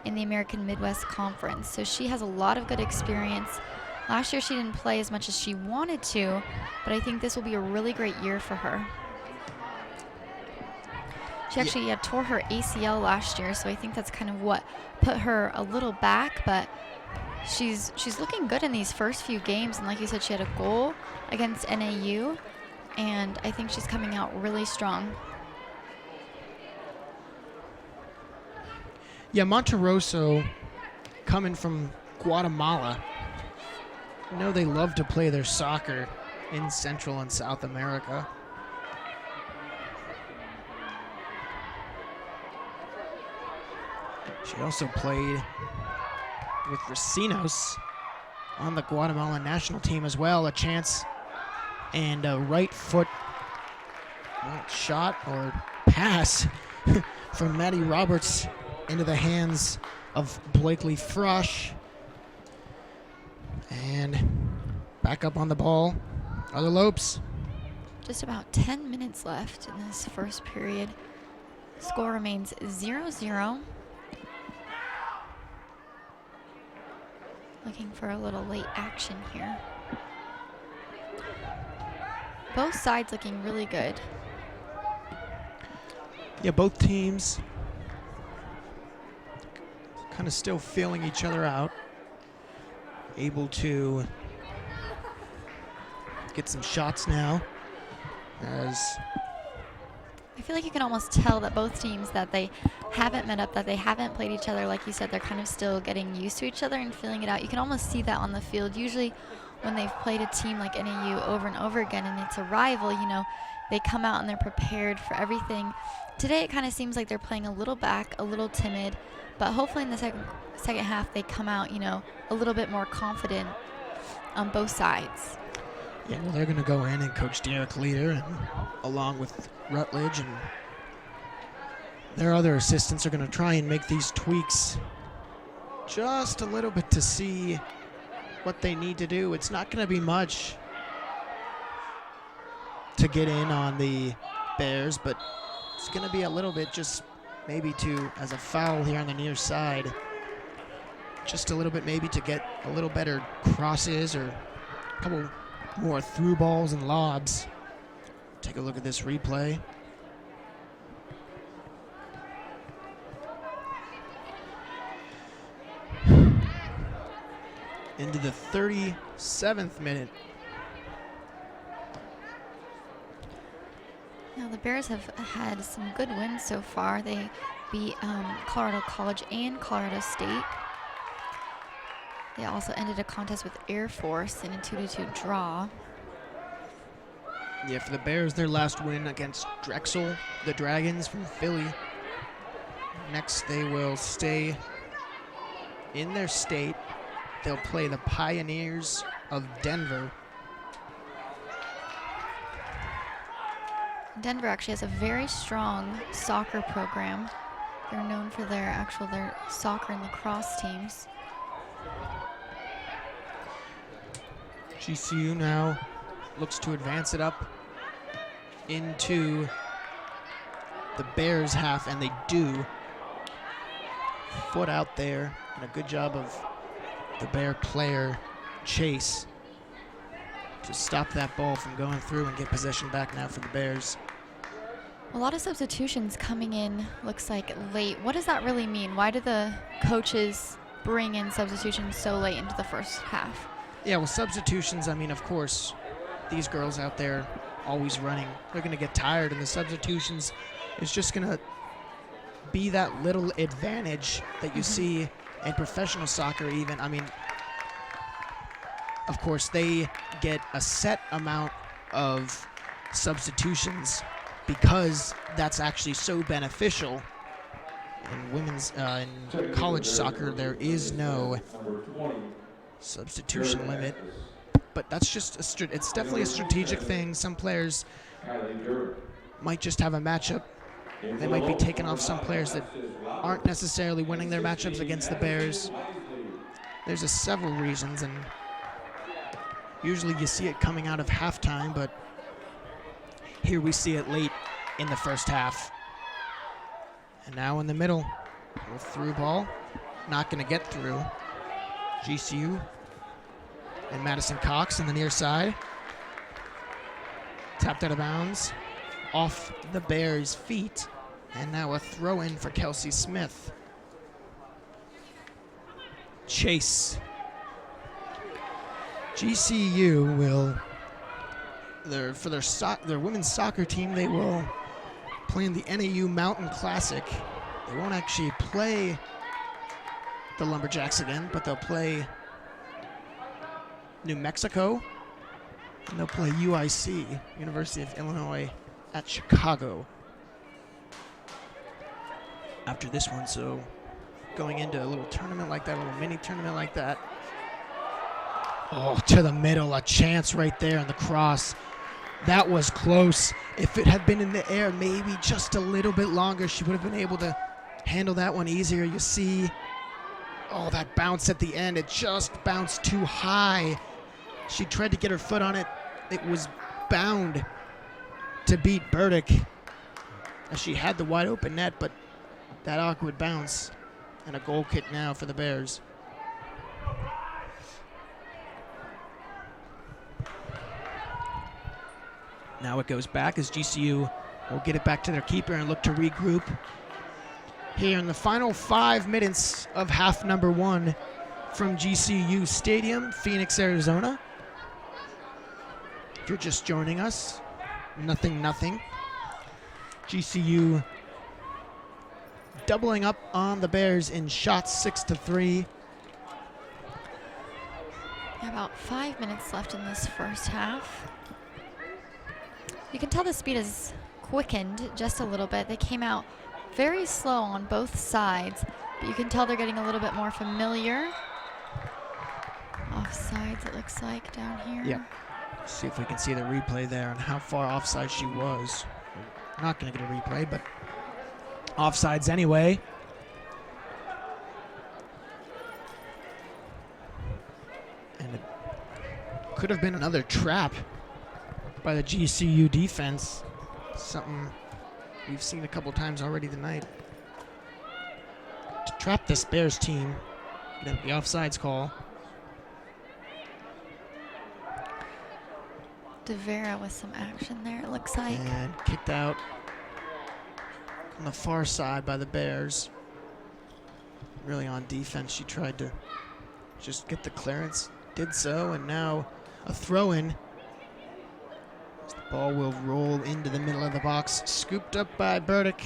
in the American Midwest Conference. So she has a lot of good experience. Last year she didn't play as much as she wanted to, but I think this will be a really great year for her. She actually tore her ACL last year, so I think that's kind of what put her a little back, but she's looking good in these first few games, and like you said, she had a goal against NAU, and I think she's coming out really strong. Yeah, Monteroso coming from Guatemala. You know they love to play their soccer in Central and South America. She also played with Recinos on the Guatemalan national team as well. A chance And a right foot shot or pass from Maddie Roberts into the hands of Blakely Frush. And back up on the ball are the Lopes. Just about 10 minutes left in this first period. Score remains 0-0. Looking for a little late action here. Both sides looking really good. Yeah, both teams kind of still feeling each other out. Able to get some shots now. As I feel like you can almost tell that both teams, that they haven't met up, that they haven't played each other. Like you said, they're kind of still getting used to each other and feeling it out. You can almost see that on the field. Usually when they've played a team like NAU over and over again and it's a rival, you know, they come out and they're prepared for everything. Today it kind of seems like they're playing a little back, a little timid, but hopefully in the second half they come out, you know, a little bit more confident on both sides. yeah, well, they're going to go in, and Coach Derek Leader, and along with Rutledge and their other assistants, are going to try and make these tweaks just a little bit to see what they need to do. It's not going to be much to get in on the Bears, but it's going to be a little bit, just maybe as a foul here on the near side. Just a little bit maybe to get a little better crosses or a couple more through balls and lobs. Take a look at this replay. Into the 37th minute. Now the Bears have had some good wins so far. They beat Colorado College and Colorado State. They also ended a contest with Air Force in a 2-2 draw. Yeah, for the Bears, their last win against Drexel, the Dragons from Philly. Next, they will stay in their state. They'll play the Pioneers of Denver. Denver actually has a very strong soccer program. They're known for their soccer and lacrosse teams. GCU now looks to advance it up into the Bears half, and they do. Foot out there, and a good job of the Bear player, Chase, to stop that ball from going through and get possession back now for the Bears. A lot of substitutions coming in, looks like late. What does that really mean? Why do the coaches bring in substitutions so late into the first half? Yeah, well, substitutions, I mean, of course, these girls out there always running, they're going to get tired, and the substitutions is just going to be that little advantage that you see in professional soccer even. I mean, of course, they get a set amount of substitutions because that's actually so beneficial. In women's, in college soccer, there is no substitution limit, but that's just it's definitely a strategic thing. Some players might just have a matchup. They might be taking off some players that aren't necessarily winning their matchups against the Bears. There's several reasons, and usually you see it coming out of halftime, but here we see it late in the first half. And now in the middle, a through ball, not going to get through. GCU and Madison Cox in the near side. Tapped out of bounds off the Bears' feet. And now a throw in for Kelsey Smith. Chase. GCU will, for their women's soccer team, they will play in the NAU Mountain Classic. They won't actually play the Lumberjacks again, but they'll play New Mexico, and they'll play UIC, University of Illinois, at Chicago after this one. So going into a little tournament like that, a little mini tournament like that. Oh, to the middle, a chance right there on the cross That was close. If it had been in the air maybe just a little bit longer, she would have been able to handle that one easier. You see, oh, that bounce at the end. It just bounced too high. She tried to get her foot on it. It was bound to beat Burdick, as she had the wide open net, but that awkward bounce, and a goal kick now for the Bears. Now it goes back as GCU will get it back to their keeper and look to regroup. Here in the final 5 minutes of half number 1 from GCU Stadium, Phoenix, Arizona. If you're just joining us, 0-0. GCU doubling up on the Bears in shots, 6-3. About 5 minutes left in this first half. You can tell the speed is quickened just a little bit. They came out very slow on both sides, but you can tell they're getting a little bit more familiar. Offsides, it looks like, down here. Yep. See if we can see the replay there on how far offside she was. We're not going to get a replay, but offsides anyway. And it could have been another trap by the GCU defense. Something we've seen a couple times already tonight. To trap this Bears team, then the offsides call. DeVera with some action there, it looks like. And kicked out on the far side by the Bears. Really on defense, she tried to just get the clearance. Did so, and now a throw-in. The ball will roll into the middle of the box, scooped up by Burdick.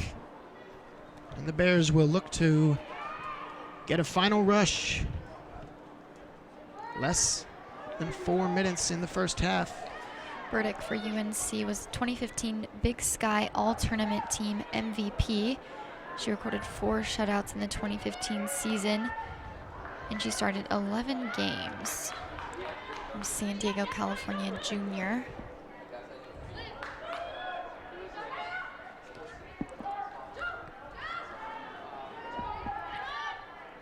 And the Bears will look to get a final rush. Less than 4 minutes in the first half. Burdick for UNC was 2015 Big Sky All-Tournament Team MVP. She recorded 4 shutouts in the 2015 season, and she started 11 games. From San Diego, California junior.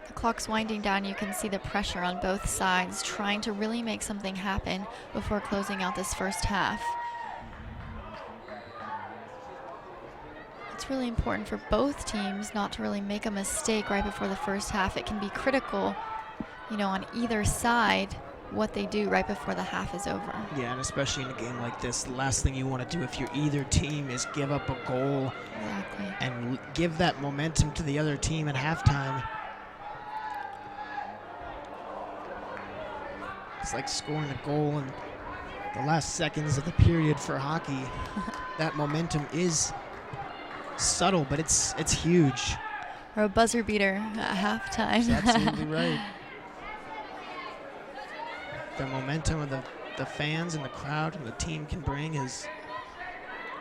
The clock's winding down. You can see the pressure on both sides, trying to really make something happen before closing out this first half. It's really important for both teams not to really make a mistake right before the first half. It can be critical, you know, on either side, what they do right before the half is over. Yeah, and especially in a game like this, the last thing you want to do if you're either team is give up a goal. Exactly. And give that momentum to the other team at halftime. It's like scoring a goal in the last seconds of the period for hockey. That momentum is subtle, but it's huge. Or a buzzer beater at halftime. That's absolutely right. The momentum of the fans and the crowd and the team can bring is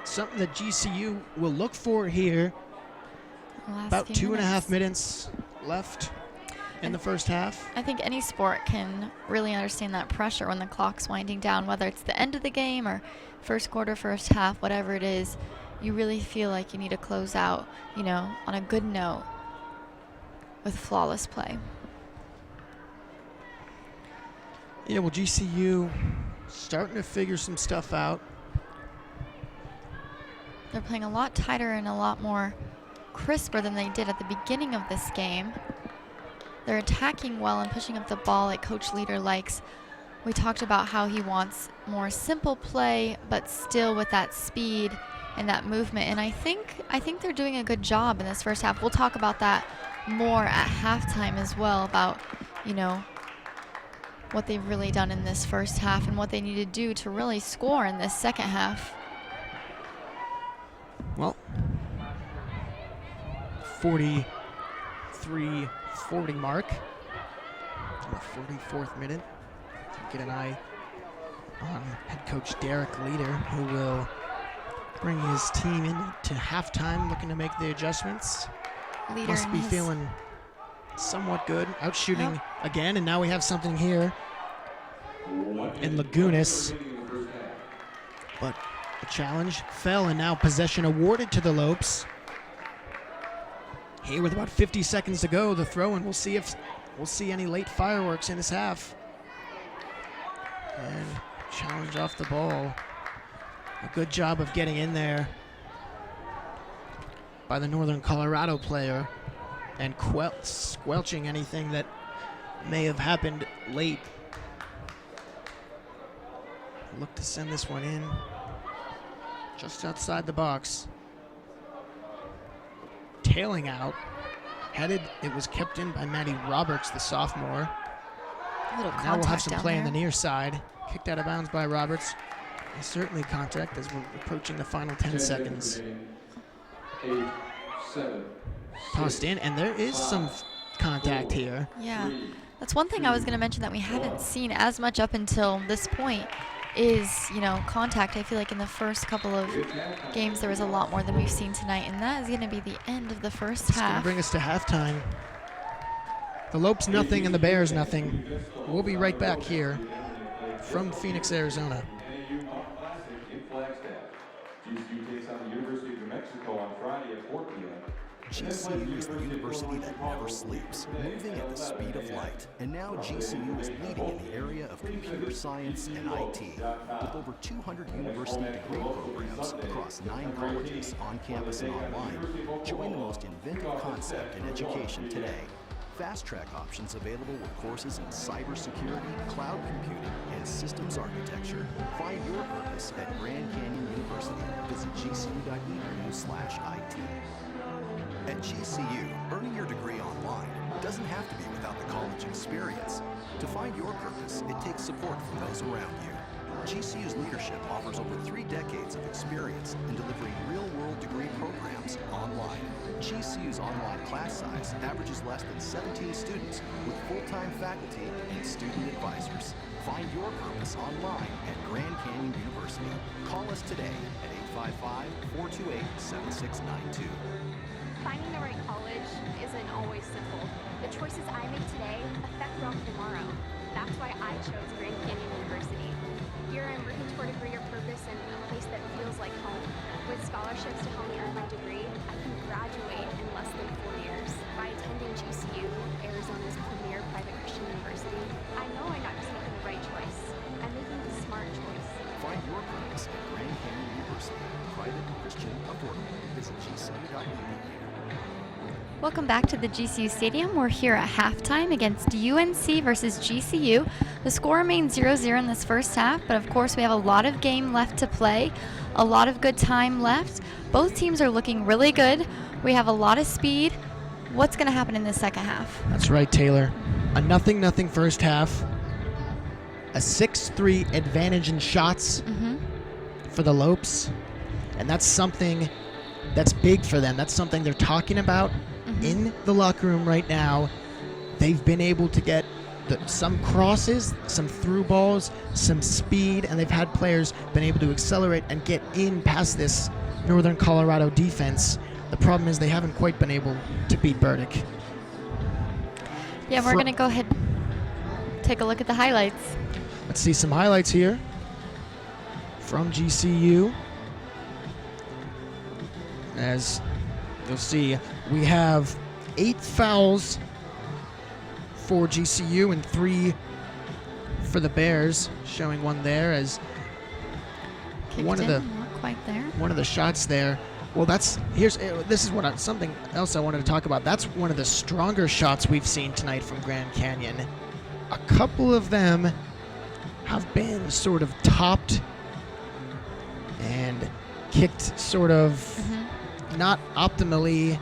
something that GCU will look for here. About 2.5 minutes left in the first half. I think any sport can really understand that pressure when the clock's winding down, whether it's the end of the game or first quarter, first half, whatever it is. You really feel like you need to close out, you know, on a good note with flawless play. Yeah, well, GCU starting to figure some stuff out. They're playing a lot tighter and a lot more crisper than they did at the beginning of this game. They're attacking well and pushing up the ball like Coach Leader likes. We talked about how he wants more simple play, but still with that speed and that movement. And I think they're doing a good job in this first half. We'll talk about that more at halftime as well, about, you know, what they've really done in this first half and what they need to do to really score in this second half. Well, 43-40 mark. In the 44th minute. Get an eye on head coach Derek Leader, who will bring his team into halftime, looking to make the adjustments. Leader Must be feeling somewhat good. Out shooting again, and now we have something here in Lagunas. But The challenge fell, and now possession awarded to the Lopes. Here with about 50 seconds to go, the throw, and we'll see if we'll see any late fireworks in this half. And challenge off the ball. A good job of getting in there by the Northern Colorado player and squelching anything that may have happened late. Look to send this one in just outside the box. Tailing out, headed, it was kept in by Maddie Roberts, the sophomore. A little Now we'll have some down play there. on the near side. Kicked out of bounds by Roberts. And certainly contact as we're approaching the final 10 seconds. 8, 7, Tossed in, and there is some contact here. Yeah, that's one thing I was going to mention that we haven't seen as much up until this point is, contact. I feel like in the first couple of games there was a lot more than we've seen tonight, and that is going to be the end of the first It's going to half. bring us to halftime. The Lopes nothing and the Bears nothing. We'll be right back here from Phoenix, Arizona. NAU Pop Classic in Flagstaff. GCU takes on the University of New Mexico on Friday at 4 p.m. GCU is the university that never sleeps, moving at the speed of light. And now GCU is leading in the area of computer science and IT. With over 200 university degree programs across 9 colleges, on campus and online, join the most inventive concept in education today. Fast track options available with courses in cybersecurity, cloud computing, and systems architecture. Find your purpose at Grand Canyon University. Visit gcu.edu/IT. At GCU, earning your degree online doesn't have to be without the college experience. To find your purpose, it takes support from those around you. GCU's leadership offers over 3 decades of experience in delivering real-world degree programs online. GCU's online class size averages less than 17 students with full-time faculty and student advisors. Find your purpose online at Grand Canyon University. Call us today at 855-428-7692. Finding the right college isn't always simple. The choices I make today affect growth tomorrow. That's why I chose Grand Canyon University. Here I'm working toward a greater purpose and a place that feels like home. With scholarships to help me earn my degree, I can graduate in less than 4 years. By attending GCU, Arizona's premier private Christian university, I know I'm not just making the right choice. I'm making the smart choice. Find your purpose at Grand Canyon University. Private, Christian, affordable. Visit gcu.edu. Welcome back to the GCU Stadium. We're here at halftime against UNC versus GCU. The score remains 0-0 in this first half, but of course we have a lot of game left to play, a lot of good time left. Both teams are looking really good. We have a lot of speed. What's going to happen in the second half? That's right, Taylor. A 0-0 first half. A 6-3 advantage in shots for the Lopes. And that's something that's big for them. That's something they're talking about in the locker room right now. They've been able to get some crosses, some through balls, some speed, and they've had players been able to accelerate and get in past this Northern Colorado defense. The problem is they haven't quite been able to beat Burdick. Yeah, we're going to go ahead and take a look at the highlights. Let's see some highlights here from GCU. As you'll see, we have 8 fouls for GCU and 3 for the Bears, showing one there as Kicked one of in, the not quite there. one of the shots there. Well, this is what something else I wanted to talk about. That's one of the stronger shots we've seen tonight from Grand Canyon. A couple of them have been sort of topped and kicked sort of not optimally,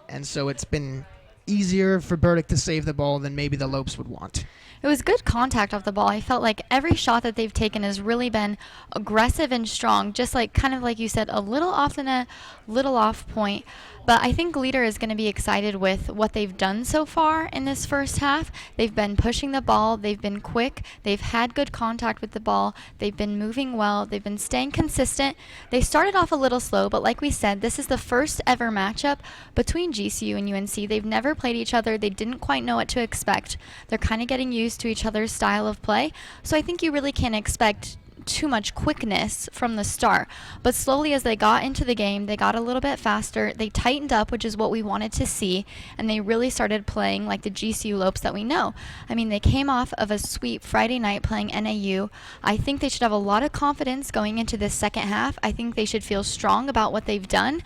and so it's been easier for Burdick to save the ball than maybe the Lopes would want. It was good contact off the ball. I felt like every shot that they've taken has really been aggressive and strong, just like kind of like you said, a little off the net, little off point. But I think Leader is going to be excited with what they've done so far in this first half. They've been pushing the ball. They've been quick. They've had good contact with the ball. They've been moving well. They've been staying consistent. They started off a little slow, but like we said, this is the first ever matchup between GCU and UNC. They've never played each other. They didn't quite know what to expect. They're kind of getting used to each other's style of play. So I think you really can't expect too much quickness from the start. But slowly as they got into the game, they got a little bit faster. They tightened up, which is what we wanted to see, and they really started playing like the GCU Lopes that we know. I mean, they came off of a sweep Friday night playing NAU. I think they should have a lot of confidence going into this second half. I think they should feel strong about what they've done.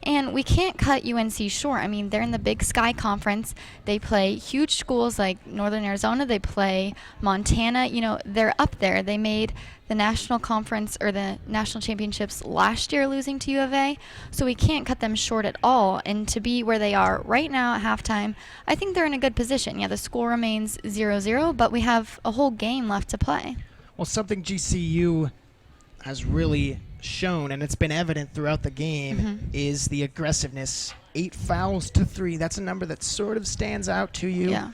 And we can't cut UNC short. I mean, they're in the Big Sky Conference. They play huge schools like Northern Arizona. They play Montana. You know, they're up there. They made the national conference or the national championships last year, losing to U of A. So we can't cut them short at all. And to be where they are right now at halftime, I think they're in a good position. Yeah, the score remains 0-0, but we have a whole game left to play. Well, something GCU has really shown, and it's been evident throughout the game, is the aggressiveness. 8 fouls to 3. That's a number that sort of stands out to you. Yeah.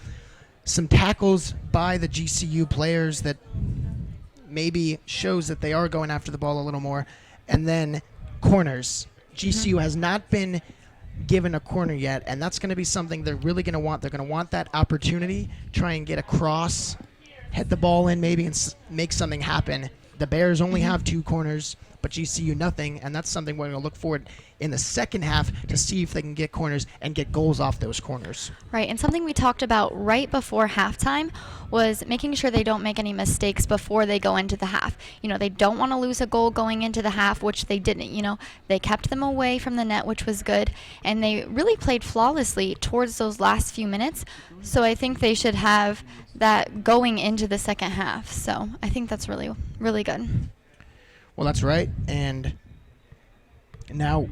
Some tackles by the GCU players that maybe shows that they are going after the ball a little more. And then corners. GCU has not been given a corner yet, and that's going to be something they're really going to want. They're going to want that opportunity, try and get across, head the ball in maybe, and make something happen. The Bears only have 2 corners, but GCU nothing, and that's something we're going to look forward in the second half to see if they can get corners and get goals off those corners. Right, and something we talked about right before halftime was making sure they don't make any mistakes before they go into the half. You know, they don't want to lose a goal going into the half, which they didn't. You know, they kept them away from the net, which was good, and they really played flawlessly towards those last few minutes. So I think they should have that going into the second half. So I think that's really, really good. Well, that's right, and now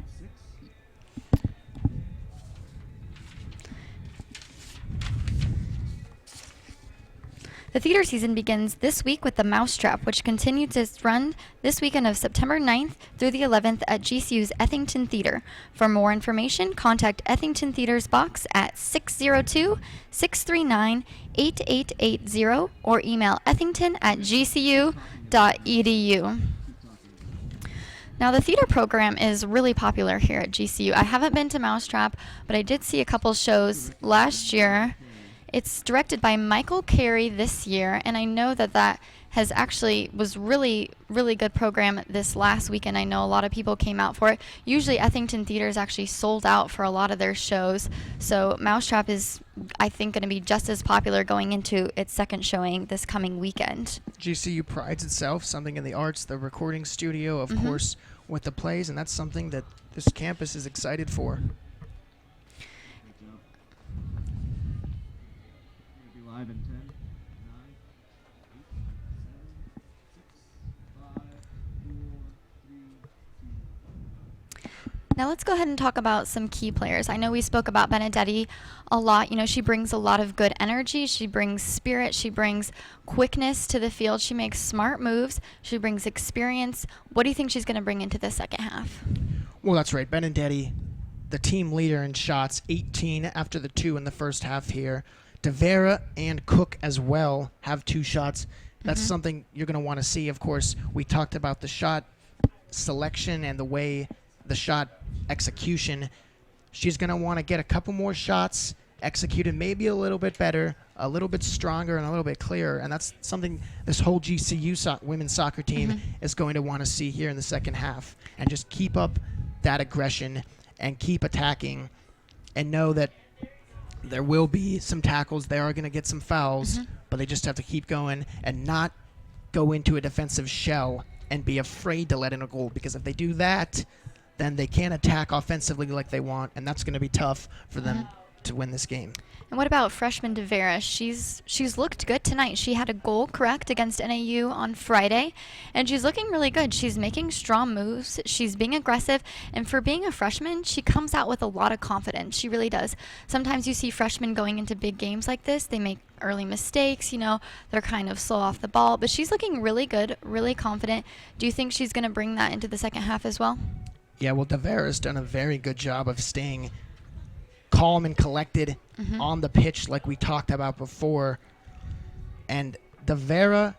the theater season begins this week with the Mousetrap, which continues its run this weekend of September 9th through the 11th at GCU's Ethington Theater. For more information, contact Ethington Theater's box at 602-639-8880 or email ethington@gcu.edu. Now, the theater program is really popular here at GCU. I haven't been to Mousetrap, but I did see a couple shows last year. It's directed by Michael Carey this year, and I know that has actually was really, really good program this last weekend. I know a lot of people came out for it. Usually Ethington Theater is actually sold out for a lot of their shows, so Mousetrap is, I think, going to be just as popular going into its second showing this coming weekend. GCU prides itself, something in the arts, the recording studio, of course, with the plays, and that's something that this campus is excited for. Live in 10, 9, 8, 7, 6, 5, 4, 3, 2. Now let's go ahead and talk about some key players. I know we spoke about Benedetti a lot. You know, she brings a lot of good energy. She brings spirit. She brings quickness to the field. She makes smart moves. She brings experience. What do you think she's going to bring into the second half? Well, that's right. Benedetti, the team leader in shots, 18 after the 2 in the first half here. DeVera and Cook as well have 2 shots. That's something you're going to want to see. Of course, we talked about the shot selection and the way the shot execution. She's going to want to get a couple more shots executed maybe a little bit better, a little bit stronger, and a little bit clearer. And that's something this whole GCU women's soccer team is going to want to see here in the second half. And just keep up that aggression and keep attacking and know that there will be some tackles. They are going to get some fouls, but they just have to keep going and not go into a defensive shell and be afraid to let in a goal, because if they do that, then they can't attack offensively like they want, and that's going to be tough for them to win this game. And what about freshman DeVera? She's looked good tonight. She had a goal correct against NAU on Friday, and she's looking really good. She's making strong moves. She's being aggressive, and for being a freshman, she comes out with a lot of confidence. She really does. Sometimes you see freshmen going into big games like this. They make early mistakes, you know, they're kind of slow off the ball, but she's looking really good, really confident. Do you think she's going to bring that into the second half as well? Yeah, well, DeVera's done a very good job of staying calm and collected on the pitch like we talked about before. And DeVera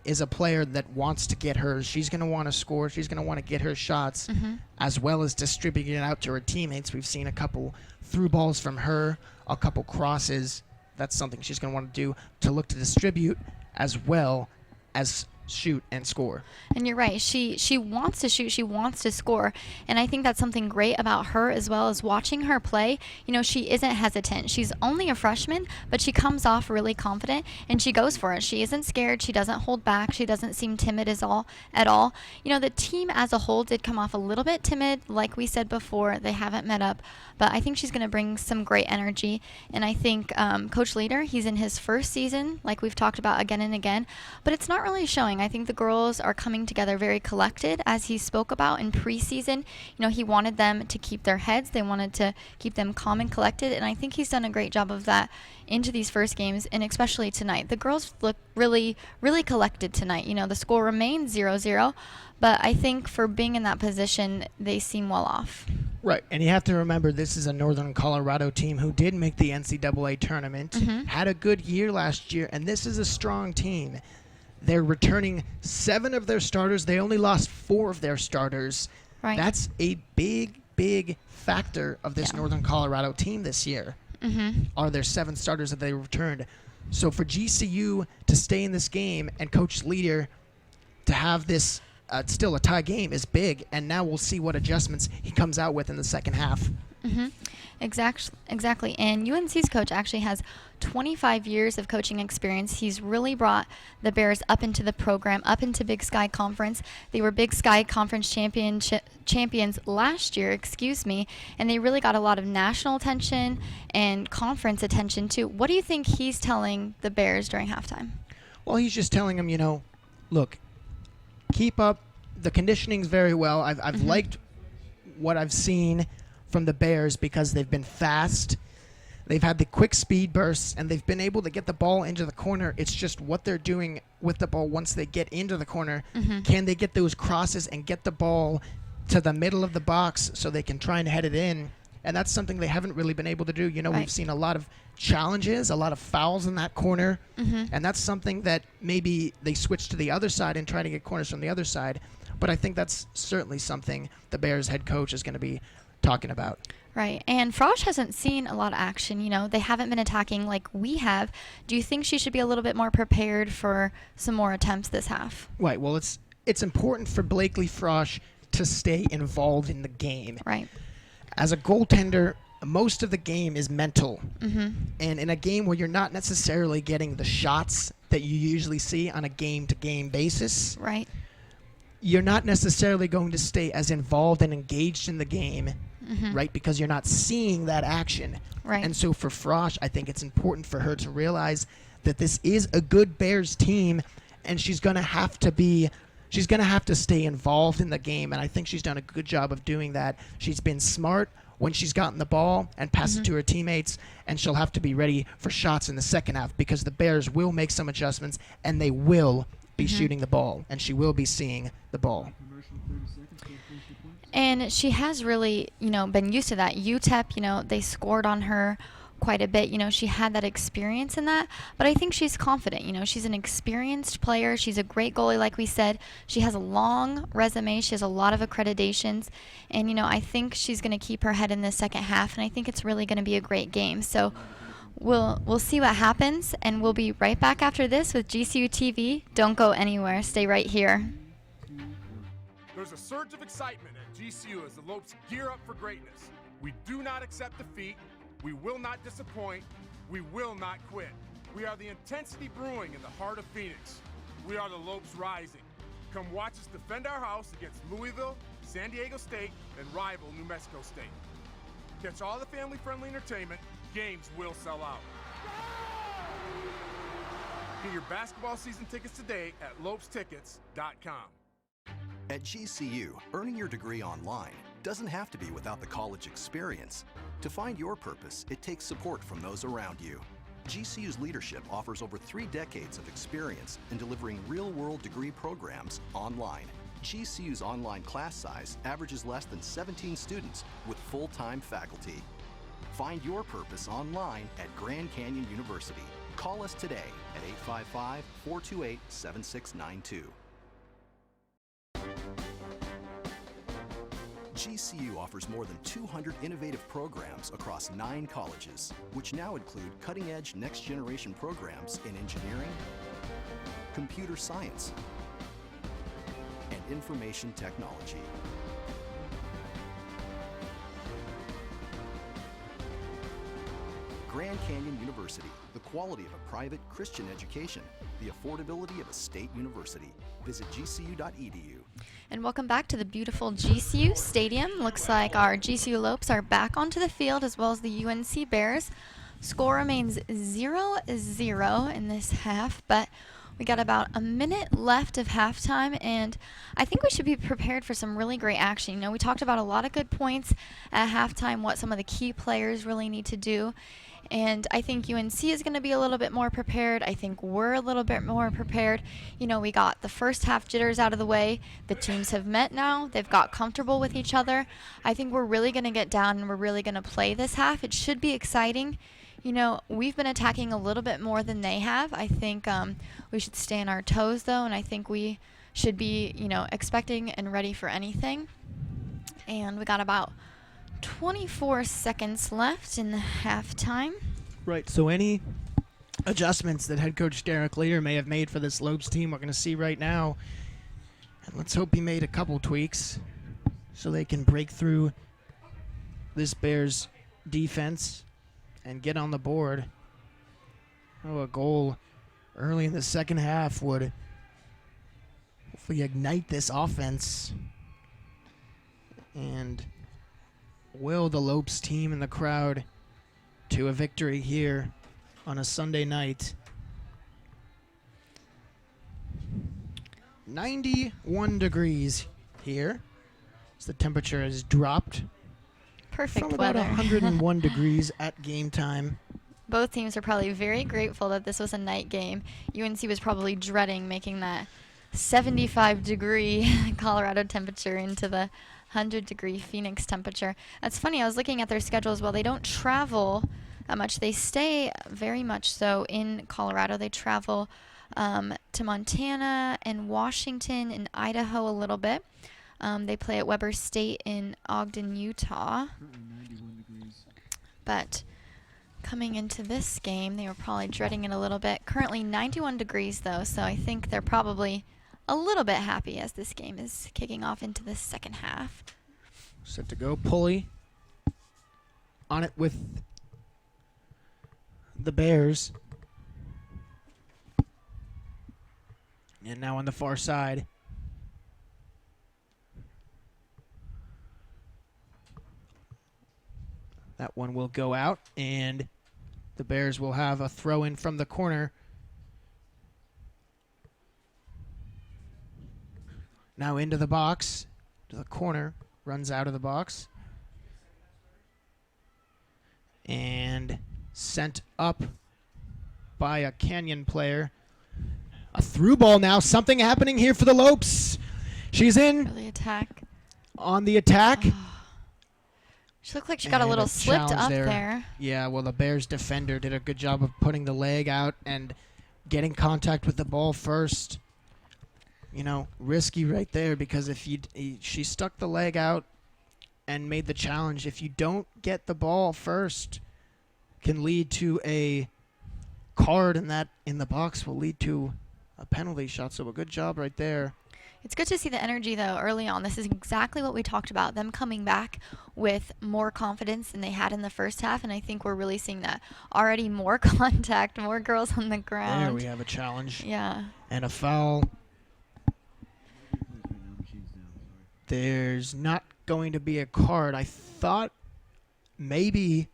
is a player that wants to get hers. She's going to want to score. She's going to want to get her shots as well as distribute it out to her teammates. We've seen a couple through balls from her, a couple crosses. That's something she's going to want to do, to look to distribute as well as shoot, and score. And you're right. She wants to shoot. She wants to score. And I think that's something great about her, as well as watching her play. You know, she isn't hesitant. She's only a freshman, but she comes off really confident and she goes for it. She isn't scared. She doesn't hold back. She doesn't seem timid at all. You know, the team as a whole did come off a little bit timid. Like we said before, they haven't met up. But I think she's going to bring some great energy. And I think Coach Leader, he's in his first season, like we've talked about again and again. But it's not really showing. I think the girls are coming together very collected, as he spoke about in preseason. You know, he wanted them to keep their heads. They wanted to keep them calm and collected. And I think he's done a great job of that into these first games, and especially tonight. The girls look really, really collected tonight. You know, the score remains 0-0, but I think for being in that position, they seem well off. Right, and you have to remember this is a Northern Colorado team who did make the NCAA tournament, had a good year last year, and this is a strong team. They're returning 7 of their starters. They only lost 4 of their starters. Right. That's a big, big factor of this Northern Colorado team this year. Are their 7 starters that they returned. So for GCU to stay in this game and Coach Leader to have this still a tie game is big, and now we'll see what adjustments he comes out with in the second half. Exactly. And UNC's coach actually has 25 years of coaching experience. He's really brought the Bears up into the program, up into Big Sky Conference. They were Big Sky Conference champions last year, and they really got a lot of national attention and conference attention too. What do you think he's telling the Bears during halftime? Well, he's just telling them, you know, look, keep up the conditionings very well. I've liked what I've seen from the Bears because they've been fast. They've had the quick speed bursts, and they've been able to get the ball into the corner. It's just what they're doing with the ball once they get into the corner. Can they get those crosses and get the ball to the middle of the box so they can try and head it in? And that's something they haven't really been able to do. You know, we've seen a lot of challenges, a lot of fouls in that corner, and that's something that maybe they switch to the other side and try to get corners from the other side. But I think that's certainly something the Bears head coach is going to be talking about. Right. And Frosch hasn't seen a lot of action. You know, they haven't been attacking like we have. Do you think she should be a little bit more prepared for some more attempts this half? Right. Well, it's important for Blakely Frosch to stay involved in the game. Right. As a goaltender, most of the game is mental. And in a game where you're not necessarily getting the shots that you usually see on a game-to-game basis, right, you're not necessarily going to stay as involved and engaged in the game, right, because you're not seeing that action. Right. And so for Frosch, I think it's important for her to realize that this is a good Bears team, and she's going to have to stay involved in the game, and I think she's done a good job of doing that. She's been smart when she's gotten the ball and passed it to her teammates, and she'll have to be ready for shots in the second half because the Bears will make some adjustments, and they will be shooting the ball, and she will be seeing the ball. And she has really, been used to that. UTEP, they scored on her quite a bit. She had that experience in that, but I think she's confident. She's an experienced player. She's a great goalie, like we said. She has a long resume. She has a lot of accreditations, and I think she's going to keep her head in the second half, and I think it's really going to be a great game. So we'll see what happens, and we'll be right back after this with GCU TV. Don't go anywhere. Stay right here. There's a surge of excitement at GCU as the Lopes gear up for greatness. We do not accept defeat. We will not disappoint. We will not quit. We are the intensity brewing in the heart of Phoenix. We are the Lopes rising. Come watch us defend our house against Louisville, San Diego State, and rival New Mexico State. Catch all the family-friendly entertainment. Games will sell out. Get your basketball season tickets today at lopestickets.com. At GCU, earning your degree online doesn't have to be without the college experience. To find your purpose, it takes support from those around you. GCU's leadership offers over 3 decades of experience in delivering real-world degree programs online. GCU's online class size averages less than 17 students with full-time faculty. Find your purpose online at Grand Canyon University. Call us today at 855-428-7692. GCU offers more than 200 innovative programs across 9 colleges, which now include cutting-edge next-generation programs in engineering, computer science, information technology. Grand Canyon University, the quality of a private Christian education, the affordability of a state university. Visit gcu.edu. And welcome back to the beautiful GCU Stadium. Looks like our GCU Lopes are back onto the field as well as the UNC Bears. Score remains 0-0 in this half, but we got about a minute left of halftime, and I think we should be prepared for some really great action. You know, we talked about a lot of good points at halftime, what some of the key players really need to do. And I think UNC is going to be a little bit more prepared. I think we're a little bit more prepared. You know, we got the first half jitters out of the way. The teams have met now. They've got comfortable with each other. I think we're really going to get down and we're really going to play this half. It should be exciting. You know, we've been attacking a little bit more than they have. I think we should stay on our toes, though, and I think we should be, you know, expecting and ready for anything. And we got about 24 seconds left in the halftime. Right, so any adjustments that head coach Derek Lear may have made for this Lopes team we're going to see right now. And let's hope he made a couple tweaks so they can break through this Bears defense and get on the board. Oh, a goal early in the second half would hopefully ignite this offense and will the Lopes team and the crowd to a victory here on a Sunday night. 91 degrees here. So the temperature has dropped Perfect from about weather. 101 degrees at game time. Both teams are probably very grateful that this was a night game. UNC was probably dreading making that 75-degree Colorado temperature into the 100-degree Phoenix temperature. That's funny. I was looking at their schedule as well. They don't travel that much. They stay very much so in Colorado. They travel to Montana and Washington and Idaho a little bit. They play at Weber State in Ogden, Utah. Currently 91 degrees. But coming into this game, they were probably dreading it a little bit. Currently 91 degrees, though, so I think they're probably a little bit happy as this game is kicking off into the second half. Set to go. Pulley on it with the Bears. And now on the far side. That one will go out, and the Bears will have a throw in from the corner. Now into the box, to the corner, runs out of the box. And sent up by a Canyon player. A through ball now, something happening here for the Lopes. She's in Early attack. on the attack. She looked like she got a And little a slipped challenge up there. there. Yeah, well, the Bears defender did a good job of putting the leg out and getting contact with the ball first. You know, risky right there, because if she stuck the leg out and made the challenge. If you don't get the ball first, can lead to a card, and that in the box will lead to a penalty shot. So a good job right there. It's good to see the energy, though, early on. This is exactly what we talked about, them coming back with more confidence than they had in the first half, and I think we're really seeing that. Already more contact, more girls on the ground. There we have a challenge. Yeah. And a foul. There's not going to be a card. I thought maybe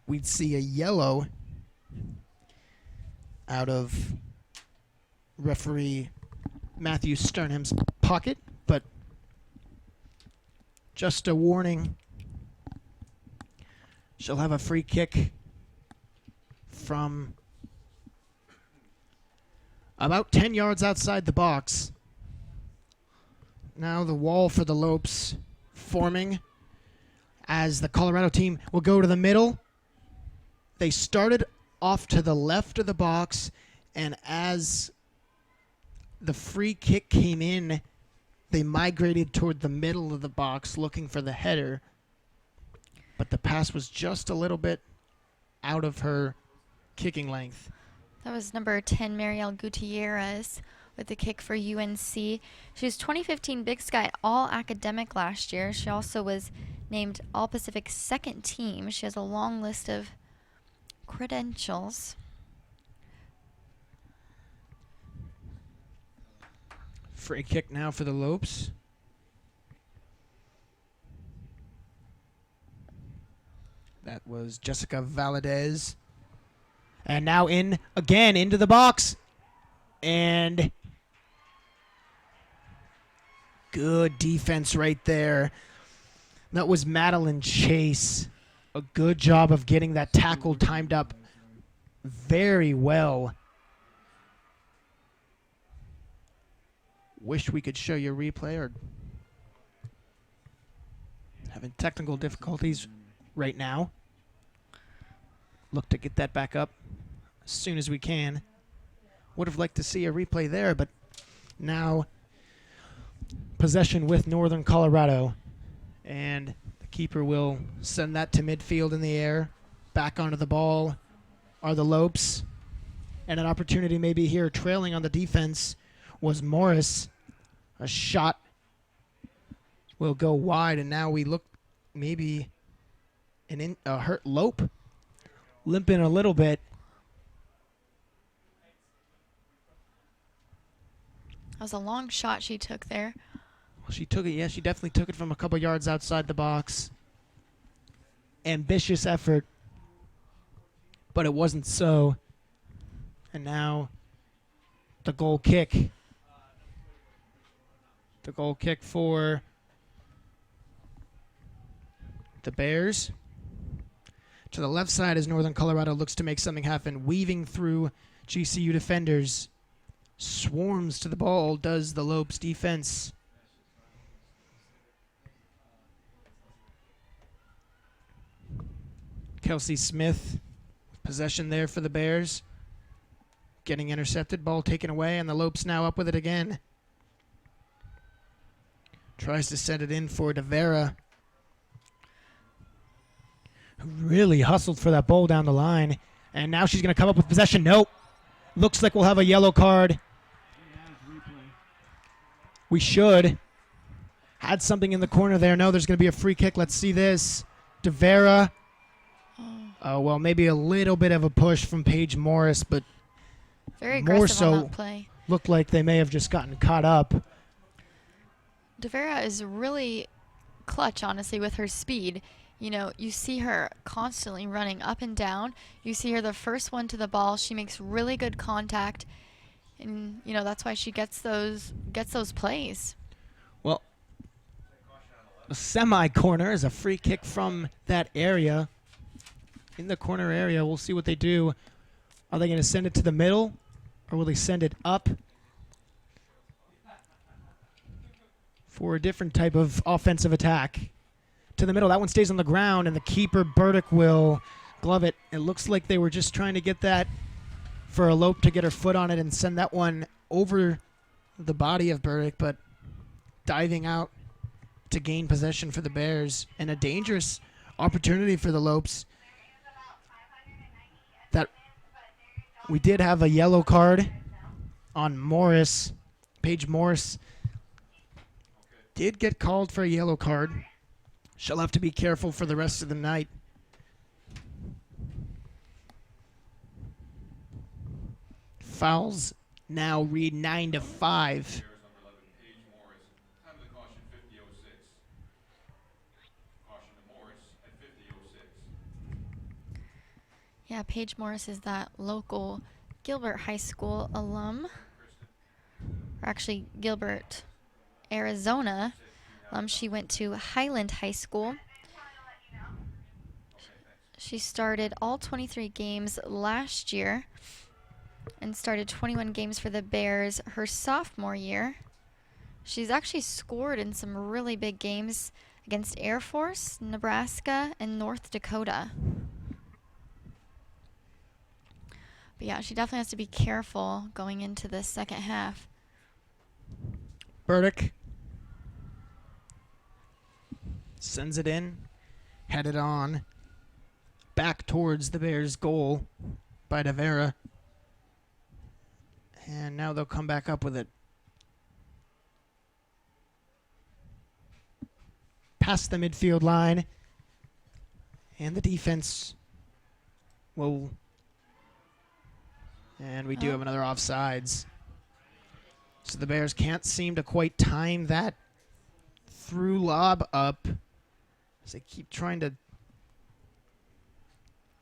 we'd see a yellow out of referee Matthew Sternham's pocket, but just a warning. She'll have a free kick from about 10 yards outside the box. Now the wall for the Lopes forming as the Colorado team will go to the middle. They started off to the left of the box, and as the free kick came in, they migrated toward the middle of the box looking for the header, but the pass was just a little bit out of her kicking length. That was number 10, Marielle Gutierrez, with the kick for UNC. She was 2015 Big Sky All-Academic last year. She also was named All-Pacific second team. She has a long list of credentials. Free kick now for the Lopes. That was Jessica Valadez. And now in again into the box. And good defense right there. That was Madeline Chase. A good job of getting that tackle timed up very well. Wish we could show you a replay, or having technical difficulties right now. Look to get that back up as soon as we can. Would have liked to see a replay there, but now possession with Northern Colorado. And the keeper will send that to midfield in the air. Back onto the ball are the Lopes. And an opportunity maybe here trailing on the defense was Morris. A shot will go wide, and now we look maybe a hurt Lope limping a little bit. That was a long shot she took there. Well, she took it, yeah, she definitely took it from a couple yards outside the box. Ambitious effort, but it wasn't so. And now the goal kick. The goal kick for the Bears. To the left side as Northern Colorado looks to make something happen. Weaving through GCU defenders. Swarms to the ball does the Lopes defense. Kelsey Smith, possession there for the Bears. Getting intercepted, ball taken away, and the Lopes now up with it again. Tries to send it in for DeVera, who really hustled for that ball down the line. And now she's going to come up with possession. Nope. Looks like we'll have a yellow card. We should. Had something in the corner there. No, there's going to be a free kick. Let's see this. DeVera. Oh, well, maybe a little bit of a push from Paige Morris, but Very more aggressive on so that play. looked like they may have just gotten caught up. DeVera is really clutch, honestly, with her speed. You know, you see her constantly running up and down. You see her the first one to the ball. She makes really good contact. And, you know, that's why she gets those plays. Well, a semi-corner is a free kick from that area. In the corner area, we'll see what they do. Are they going to send it to the middle, or will they send it up for a different type of offensive attack? To the middle, that one stays on the ground, and the keeper, Burdick, will glove it. It looks like they were just trying to get that for a Lope to get her foot on it and send that one over the body of Burdick, but diving out to gain possession for the Bears, and a dangerous opportunity for the Lopes. That we did have a yellow card on Morris. Paige Morris did get called for a yellow card. She'll have to be careful for the rest of the night. Fouls now read 9-5. Yeah, Paige Morris is that local Gilbert High School alum. Or actually, Gilbert, Arizona. She went to Highland High School. She started all 23 games last year and started 21 games for the Bears her sophomore year. She's actually scored in some really big games against Air Force, Nebraska, and North Dakota. But yeah, she definitely has to be careful going into the second half. Burdick sends it in, headed on, back towards the Bears' goal by DeVera. And now they'll come back up with it. Past the midfield line. And the defense will... And we do have another offsides. So the Bears can't seem to quite time that through lob up. As they keep trying to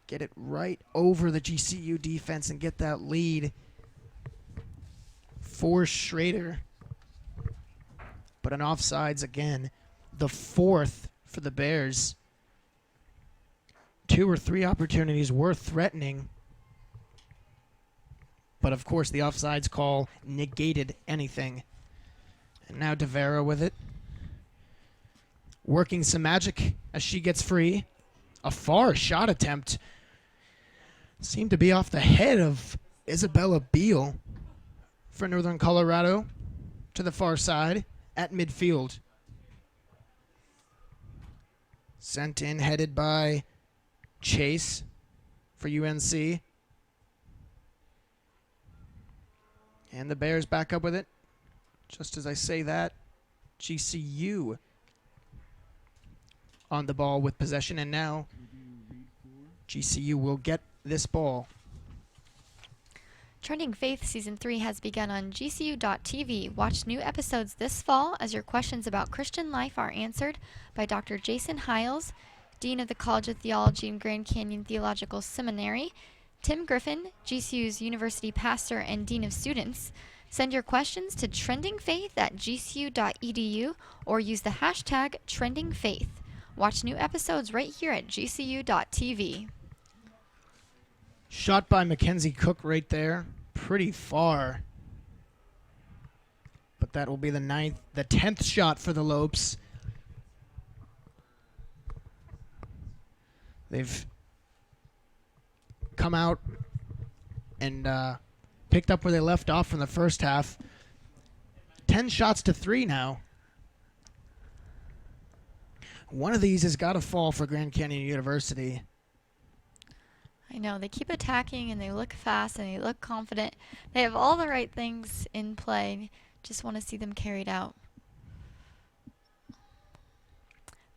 get it right over the GCU defense and get that lead for Schrader. But an offsides again. The fourth for the Bears. 2 or 3 opportunities were threatening. But of course the offsides call negated anything. And now DeVera with it. Working some magic as she gets free. A far shot attempt. Seemed to be off the head of Isabella Beal for Northern Colorado to the far side at midfield. Sent in, headed by Chase for UNC. And the Bears back up with it. Just as I say that, GCU on the ball with possession, and now GCU will get this ball. Trending Faith Season 3 has begun on GCU.tv. Watch new episodes this fall as your questions about Christian life are answered by Dr. Jason Hiles, Dean of the College of Theology and Grand Canyon Theological Seminary, Tim Griffin, GCU's University Pastor and Dean of Students. Send your questions to trendingfaith@gcu.edu or use the hashtag trendingfaith. Watch new episodes right here at GCU.tv. Shot by Mackenzie Cook right there. Pretty far. But that will be the 10th shot for the Lopes. They've come out and picked up where they left off from the first half. 10 shots to 3 now. One of these has got to fall for Grand Canyon University. I know, they keep attacking and they look fast and they look confident. They have all the right things in play. Just want to see them carried out.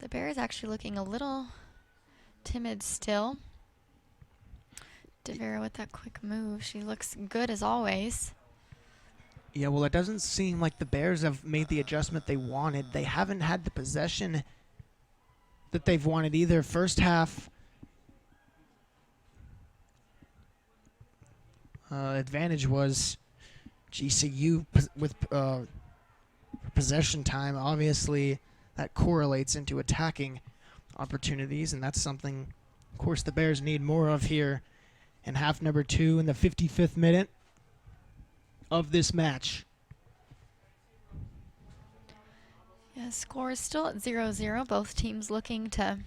The Bears actually looking a little timid still. DeVera with that quick move. She looks good as always. Yeah, well, it doesn't seem like the Bears have made the adjustment they wanted. They haven't had the possession that they've wanted either. First half, advantage was GCU with possession time. Obviously, that correlates into attacking opportunities, and that's something, of course, the Bears need more of here in half number 2 in the 55th minute of this match. Yeah, score is still at 0-0. Both teams looking to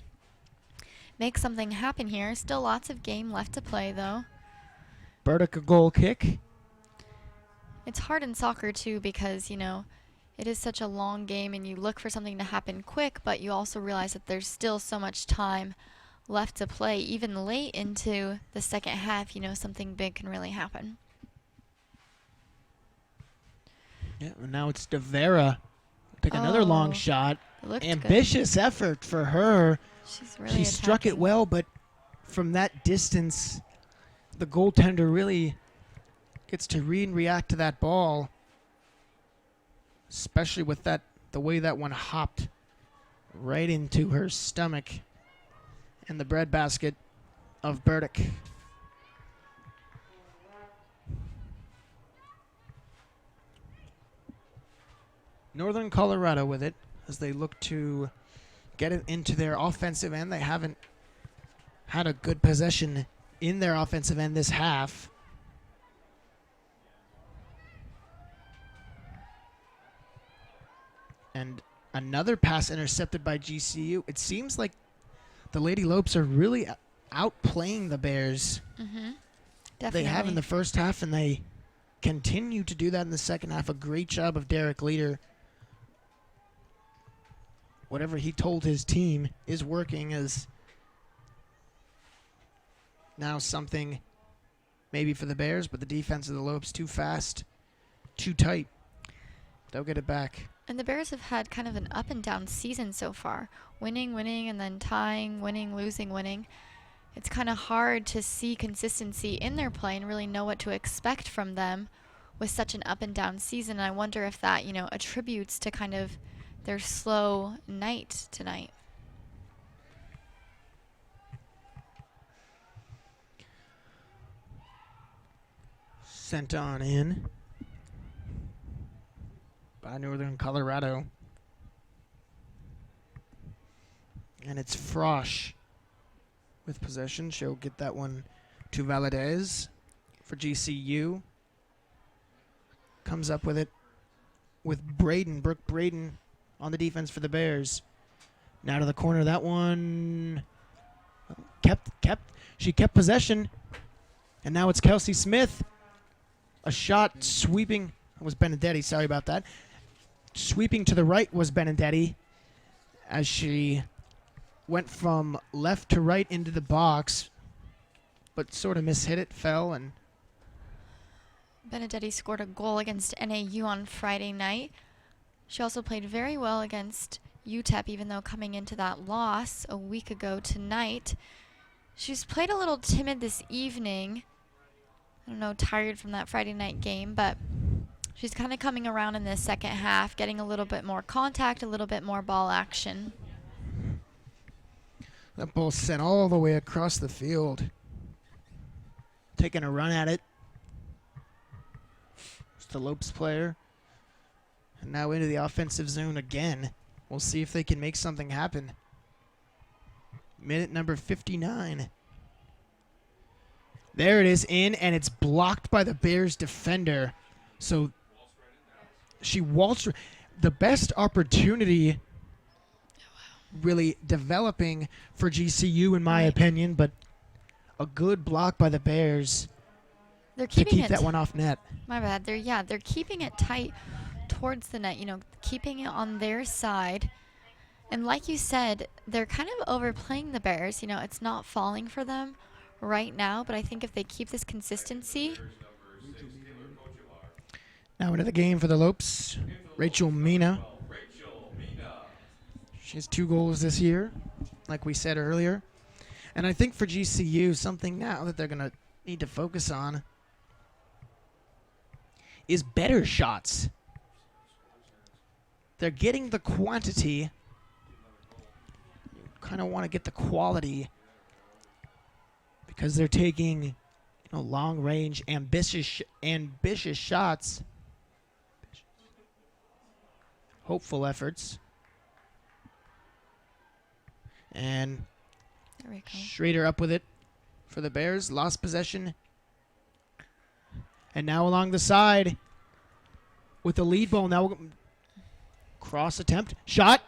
make something happen here. Still lots of game left to play, though. Burdick a goal kick. It's hard in soccer, too, because, you know, it is such a long game and you look for something to happen quick, but you also realize that there's still so much time left to play. Even late into the second half, you know, something big can really happen. Yeah, and now it's DeVera. Take another long shot. Ambitious effort for her. She's really She struck it well, but from that distance, the goaltender really gets to read and react to that ball, especially with that the way that one hopped right into her stomach and the breadbasket of Burdick. Northern Colorado with it as they look to get it into their offensive end. They haven't had a good possession in their offensive end this half. And another pass intercepted by GCU. It seems like the Lady Lopes are really outplaying the Bears. Mm-hmm. They have in the first half, and they continue to do that in the second half. A great job of Derek Leader. Whatever he told his team is working, as now something maybe for the Bears, but the defense of the Lopes too fast, too tight. They'll get it back. And the Bears have had kind of an up and down season so far. Winning, and then tying, winning, losing, winning. It's kind of hard to see consistency in their play and really know what to expect from them with such an up and down season. And I wonder if that, attributes to kind of their slow night tonight. Sent on in by Northern Colorado. And it's Frosch with possession. She'll get that one to Valadez for GCU. Comes up with it with Brooke Braden on the defense for the Bears. Now to the corner. That one she kept possession. And now it's Kelsey Smith. A shot sweeping. It was Benedetti. Sorry about that. Sweeping to the right was Benedetti as she went from left to right into the box, but sort of mishit it, fell, and Benedetti scored a goal against NAU on Friday night. She also played very well against UTEP, even though coming into that loss a week ago tonight. She's played a little timid this evening. I don't know, tired from that Friday night game, but she's kind of coming around in the second half, getting a little bit more contact, a little bit more ball action. that ball sent all the way across the field. Taking a run at it. It's the Lopes player. And now into the offensive zone again. We'll see if they can make something happen. Minute number 59. There it is in, and it's blocked by the Bears defender. So she waltzed. The best opportunity really developing for GCU, in my opinion, but a good block by the Bears They're to keeping keep that one off net. My bad. They're keeping it tight towards the net, keeping it on their side. And like you said, they're kind of overplaying the Bears. It's not falling for them right now, but I think if they keep this consistency. Now into the game for the Lopes, Rachel Mina. She has 2 goals this year, like we said earlier. And I think for GCU, something now that they're going to need to focus on is better shots. They're getting the quantity. You kind of want to get the quality because they're taking long-range, ambitious shots. Hopeful efforts. And There we go. Schrader up with it for the Bears. Lost possession. And now along the side with the lead ball. Now cross attempt. Shot.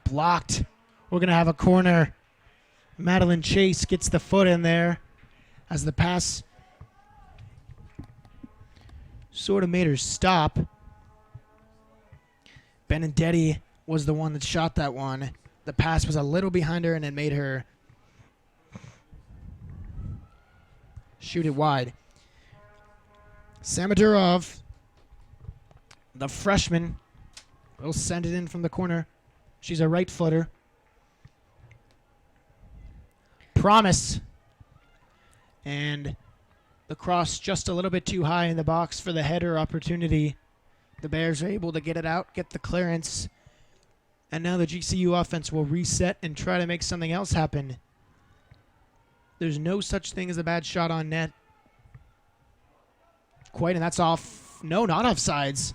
Blocked. We're going to have a corner. Madeline Chase gets the foot in there as the pass sort of made her stop. Benedetti was the one that shot that one. The pass was a little behind her, and it made her shoot it wide. Samadurov, the freshman, will send it in from the corner. She's a right footer. Promise. And the cross just a little bit too high in the box for the header opportunity. The Bears are able to get it out, get the clearance. And now the GCU offense will reset and try to make something else happen. There's no such thing as a bad shot on net. Quite, and that's off. No, not offsides.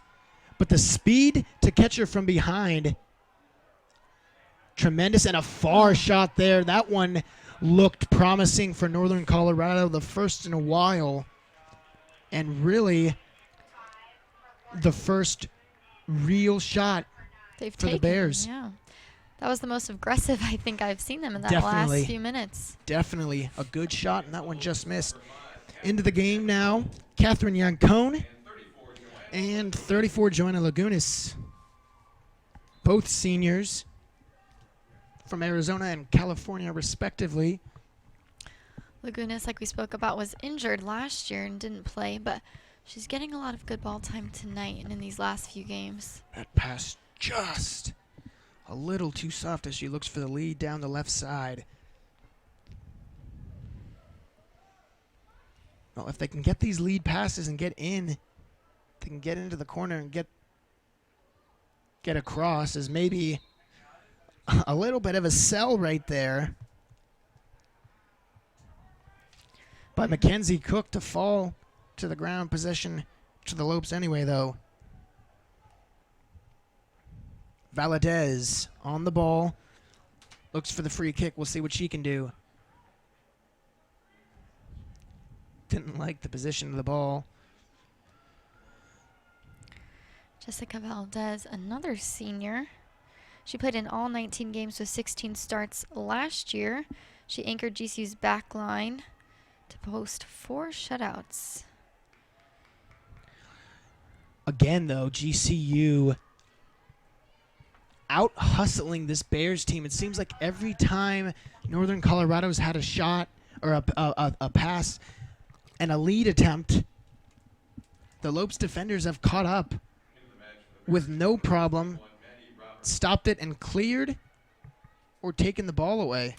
But the speed to catch her from behind. Tremendous, and a far shot there. That one looked promising for Northern Colorado, the first in a while. And really the first real shot They've for the Bears. Yeah. That was the most aggressive I think I've seen them in that Definitely. last few minutes. Definitely a good shot, and that one just missed. Into the game now, Catherine Yancone and 34 Joanna Lagunas. Both seniors from Arizona and California, respectively. Lagunas, like we spoke about, was injured last year and didn't play, but she's getting a lot of good ball time tonight and in these last few games. That pass just a little too soft as she looks for the lead down the left side. Well, if they can get these lead passes and get in, they can get into the corner and get across, is maybe a little bit of a sell right there by Mackenzie Cook to fall to the ground. Possession to the Lopes anyway, though. Valadez on the ball. Looks for the free kick. We'll see what she can do. Didn't like the position of the ball. Jessica Valdez, another senior. She played in all 19 games with 16 starts last year. She anchored GCU's back line to post 4 shutouts. Again, though, GCU out hustling this Bears team. It seems like every time Northern Colorado's had a shot or a pass and a lead attempt, the Lopes defenders have caught up with no problem, stopped it and cleared, or taken the ball away.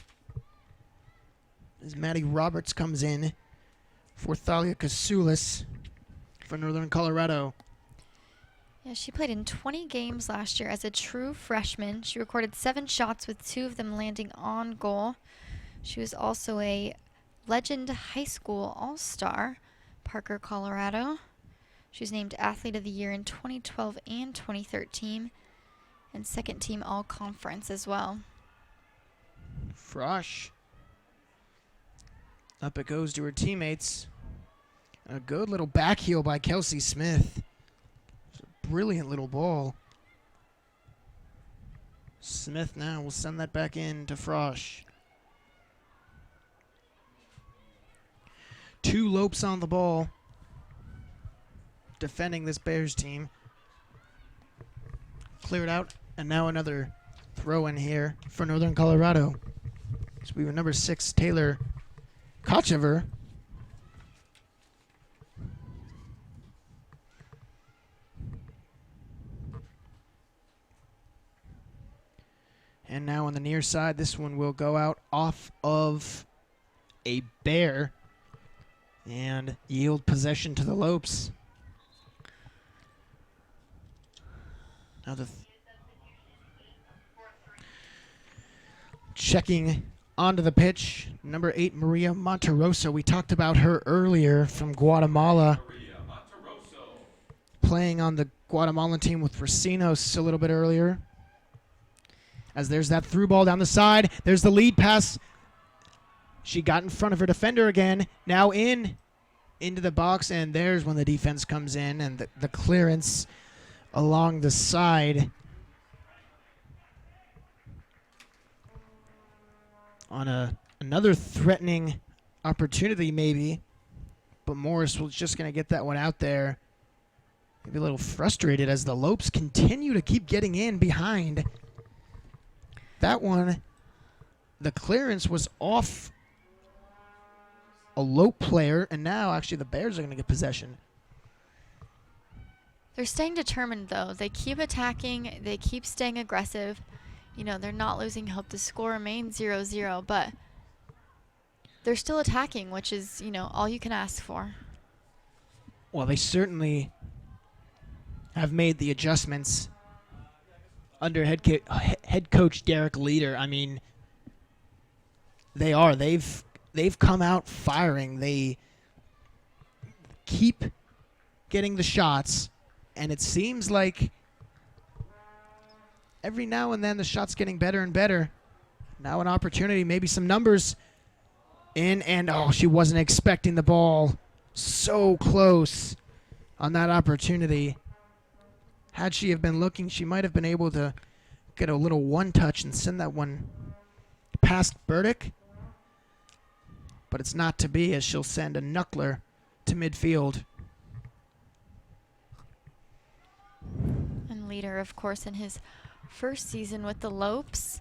As Maddie Roberts comes in for Thalia Kasulis for Northern Colorado. Yeah, she played in 20 games last year as a true freshman. She recorded 7 shots with 2 of them landing on goal. She was also a Legend High School All-Star, Parker, Colorado. She was named Athlete of the Year in 2012 and 2013, and second team All-Conference as well. Frosch. Up it goes to her teammates. A good little back heel by Kelsey Smith. Brilliant little ball. Smith now will send that back in to Frosch. 2 Lopes on the ball, defending this Bears team. Cleared out, and now another throw in here for Northern Colorado. So we were number 6, Taylor Kochever. And now on the near side, this one will go out off of a Bear and yield possession to the Lopes. Now checking onto the pitch, number 8, Maria Monteroso. We talked about her earlier from Guatemala. Playing on the Guatemalan team with Recinos a little bit earlier. As there's that through ball down the side. There's the lead pass. She got in front of her defender again. Now into the box, and there's when the defense comes in, and the clearance along the side on another threatening opportunity maybe, but Morris was just going to get that one out there. Maybe a little frustrated as the Lopes continue to keep getting in behind. That one, the clearance was off a Lope player, and now actually the Bears are going to get possession. They're staying determined, though. They keep attacking. They keep staying aggressive. You know, they're not losing hope. The score remains 0-0, but they're still attacking, which is, you know, all you can ask for. Well, they certainly have made the adjustments under head coach Derek Leader. I mean, they've come out firing. They keep getting the shots, and it seems like every now and then the shot's getting better and better. Now an opportunity, maybe some numbers in, and oh, she wasn't expecting the ball. So close on that opportunity. Had she have been looking, she might have been able to get a little one-touch and send that one past Burdick. But it's not to be, as she'll send a knuckler to midfield. And Leader, of course, in his first season with the Lopes,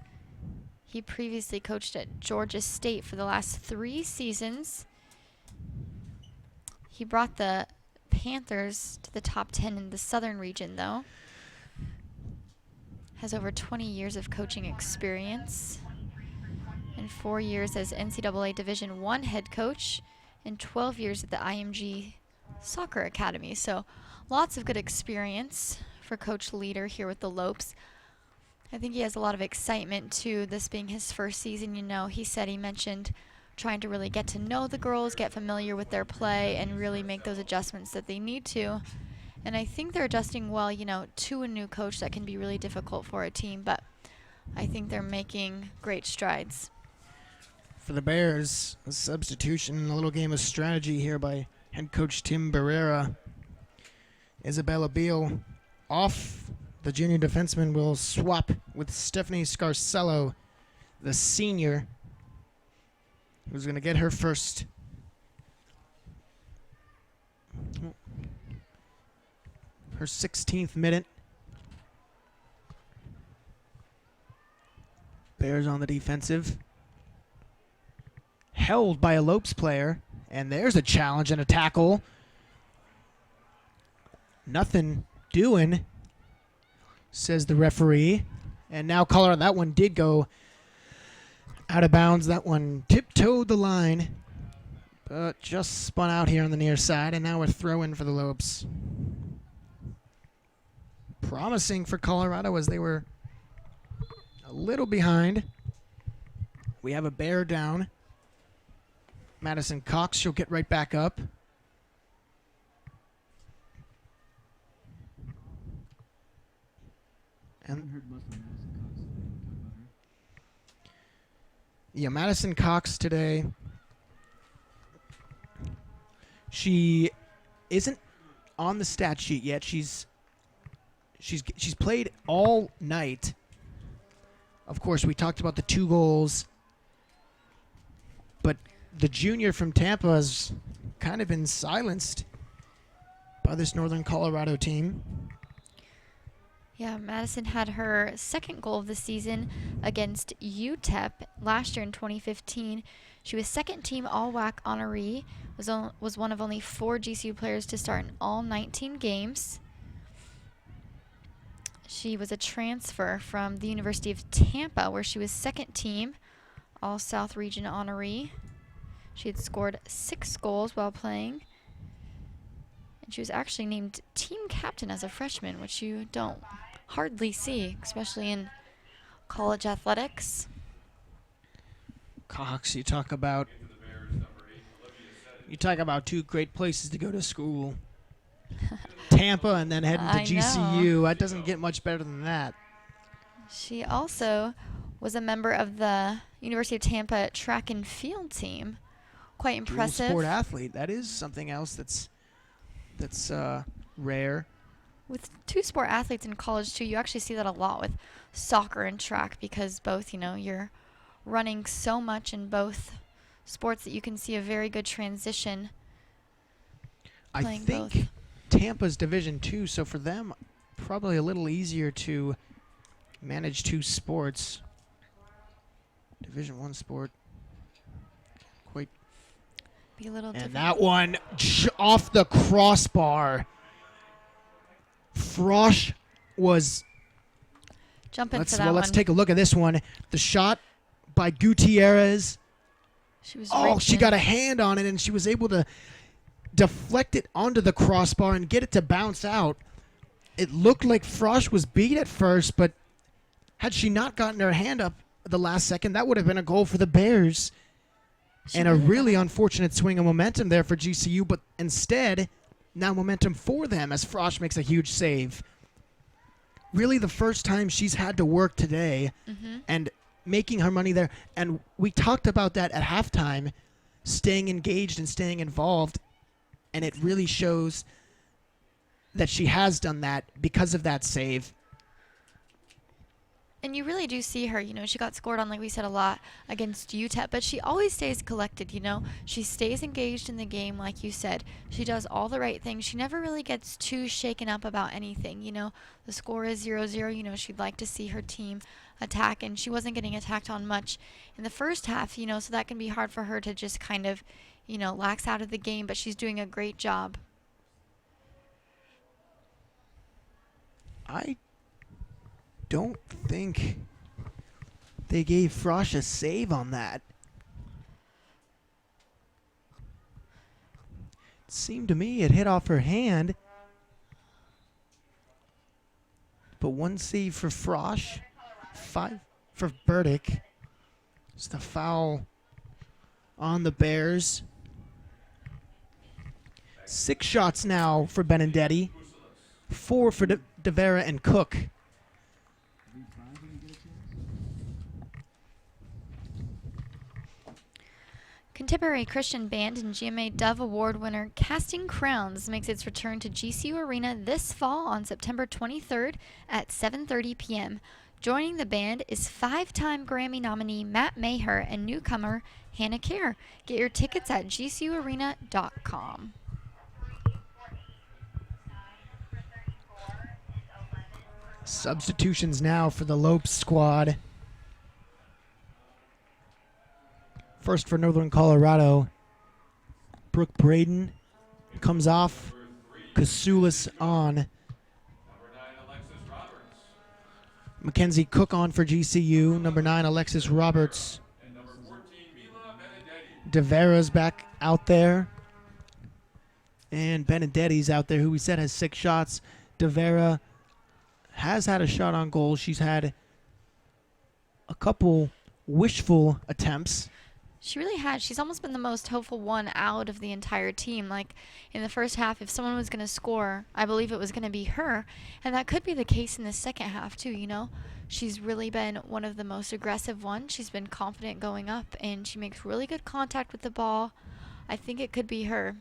He previously coached at Georgia State for the last 3 seasons. He brought the Panthers to the top 10 in the Southern region, though. Has over 20 years of coaching experience and 4 years as NCAA Division I head coach and 12 years at the IMG Soccer Academy. So lots of good experience for Coach Leader here with the Lopes. I think he has a lot of excitement too, this being his first season. You know, he mentioned trying to really get to know the girls, get familiar with their play, and really make those adjustments that they need to. And I think they're adjusting well, you know, to a new coach. That can be really difficult for a team, but I think they're making great strides. For the Bears, a substitution, a little game of strategy here by head coach Tim Barrera. Isabella Beal off. The junior defenseman will swap with Stephanie Scarcello, the senior, who's going to get her first. Her 16th minute. Bears on the defensive. Held by a Lopes player. And there's a challenge and a tackle. Nothing doing, says the referee. And now Colorado, that one did go out of bounds. That one tiptoed the line, but just spun out here on the near side. And now we're throwing for the Lopes. Promising for Colorado as they were a little behind. We have a Bear down. Madison Cox, she'll get right back up. And yeah, Madison Cox today. She isn't on the stat sheet yet. She's played all night. Of course, we talked about the 2 goals, but the junior from Tampa has kind of been silenced by this Northern Colorado team. Yeah, Madison had her 2nd goal of the season against UTEP last year in 2015. She was 2nd team All-WAC honoree, was one of only 4 GCU players to start in all 19 games. She was a transfer from the University of Tampa, where she was 2nd team All-South Region honoree. She had scored 6 goals while playing. And she was actually named team captain as a freshman, which you don't hardly see, especially in college athletics. Cox, you talk about 2 great places to go to school. Tampa and then heading to GCU. That doesn't get much better than that. She also was a member of the University of Tampa track and field team. Quite impressive. Dual sport athlete. That is something else that's rare. With 2 sport athletes in college too, you actually see that a lot with soccer and track, because both, you know, you're running so much in both sports that you can see a very good transition. I think Tampa's Division II, so for them, probably a little easier to manage 2 sports. Division I sport. Quite. Be a little different. And that one off the crossbar. Frosch was jumping for that one. Let's take a look at this one. The shot by Gutierrez. She got a hand on it, and she was able to deflect it onto the crossbar and get it to bounce out. It looked like Frosch was beat at first, but had she not gotten her hand up the last second, that would have been a goal for the Bears. And a really unfortunate swing of momentum there for GCU, but instead, now momentum for them as Frosch makes a huge save. Really the first time she's had to work today, and making her money there. And we talked about that at halftime, staying engaged and staying involved, and it really shows that she has done that because of that save. And you really do see her, she got scored on, like we said, a lot against UTEP, but she always stays collected, She stays engaged in the game, like you said. She does all the right things. She never really gets too shaken up about anything, The score is 0-0, she'd like to see her team attack, and she wasn't getting attacked on much in the first half, so that can be hard for her to just kind of, lax out of the game, but she's doing a great job. I don't think they gave Frosh a save on that. It seemed to me it hit off her hand. But 1 save for Frosh, 5 for Burdick. Just a foul on the Bears. 6 shots now for Benedetti. 4 for DeVera and Cook. Contemporary Christian band and GMA Dove Award winner Casting Crowns makes its return to GCU Arena this fall on September 23rd at 7:30 p.m. Joining the band is 5-time Grammy nominee Matt Maher and newcomer Hannah Kerr. Get your tickets at gcuarena.com. Substitutions now for the Lopes squad. First for Northern Colorado, Brooke Braden comes off, Kasulis on. Mackenzie Cook on for GCU, number 9 Alexis Roberts. DeVera's back out there. And Benedetti's out there, who we said has 6 shots. DeVera has had a shot on goal. She's had a couple wishful attempts. She really has. She's almost been the most hopeful one out of the entire team. Like, in the first half, if someone was going to score, I believe it was going to be her. And that could be the case in the second half, too, She's really been one of the most aggressive ones. She's been confident going up, and she makes really good contact with the ball. I think it could be her.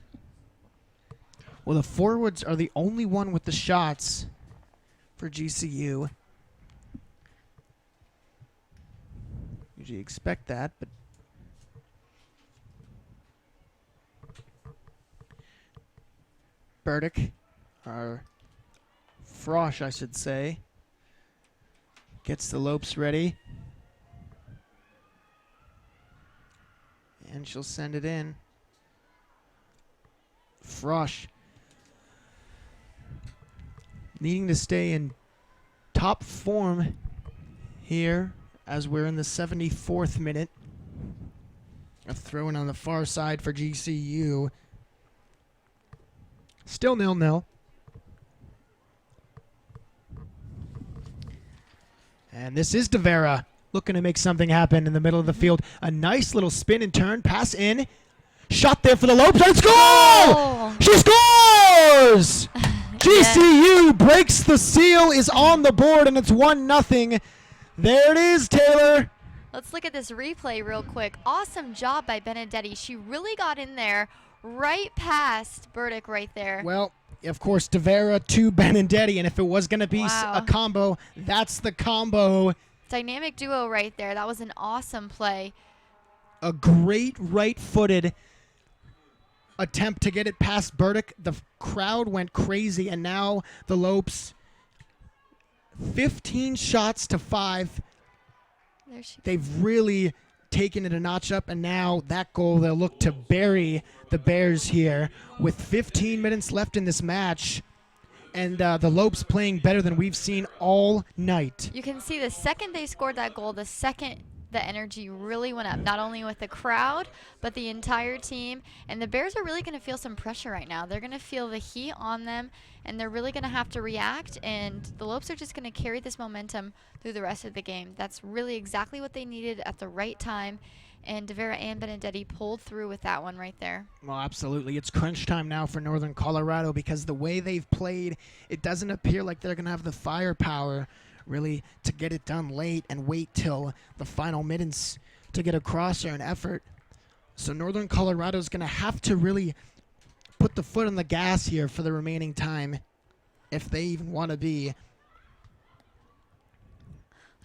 Well, the forwards are the only one with the shots for GCU. Usually expect that, but Burdick, or Frosh, I should say, gets the Lopes ready. And she'll send it in. Frosh needing to stay in top form here as we're in the 74th minute. A throw-in on the far side for GCU. Still 0-0. And this is DeVera looking to make something happen in the middle of the field. A nice little spin and turn, pass in. Shot there for the Lopes, and score! Oh. She scores! GCU breaks the seal, is on the board, and it's 1-0. There it is, Taylor. Let's look at this replay real quick. Awesome job by Benedetti. She really got in there right past Burdick right there. Well, of course, DeVera to Benedetti, and if it was going to be Wow. a combo, that's the combo. Dynamic duo right there. That was an awesome play. A great right-footed attempt to get it past Burdick. The crowd went crazy, and now the Lopes, 15 shots to 5. There she They've really taken it a notch up, and now that goal, they'll look to bury the Bears here with 15 minutes left in this match. And the Lopes playing better than we've seen all night. You can see the second they scored that goal, the second the energy really went up, not only with the crowd, but the entire team. And the Bears are really going to feel some pressure right now. They're going to feel the heat on them, and they're really going to have to react. And the Lopes are just going to carry this momentum through the rest of the game. That's really exactly what they needed at the right time. And DeVera and Benedetti pulled through with that one right there. Well, absolutely. It's crunch time now for Northern Colorado because the way they've played, it doesn't appear like they're going to have the firepower really to get it done late and wait till the final minutes to get a cross or an effort. So Northern Colorado is going to have to really put the foot on the gas here for the remaining time if they even want to be.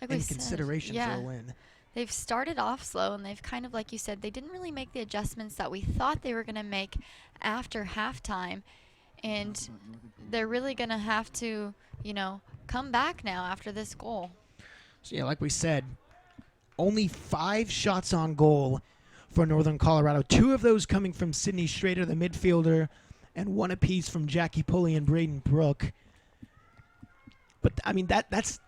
Like we in said, consideration yeah. for a win. They've started off slow, and they've kind of, like you said, they didn't really make the adjustments that we thought they were going to make after halftime. And they're really going to have to, come back now after this goal. So, yeah, like we said, only 5 shots on goal for Northern Colorado. 2 of those coming from Sydney Schrader, the midfielder, and 1 apiece from Jackie Pulley and Braden Brook. But, I mean, that's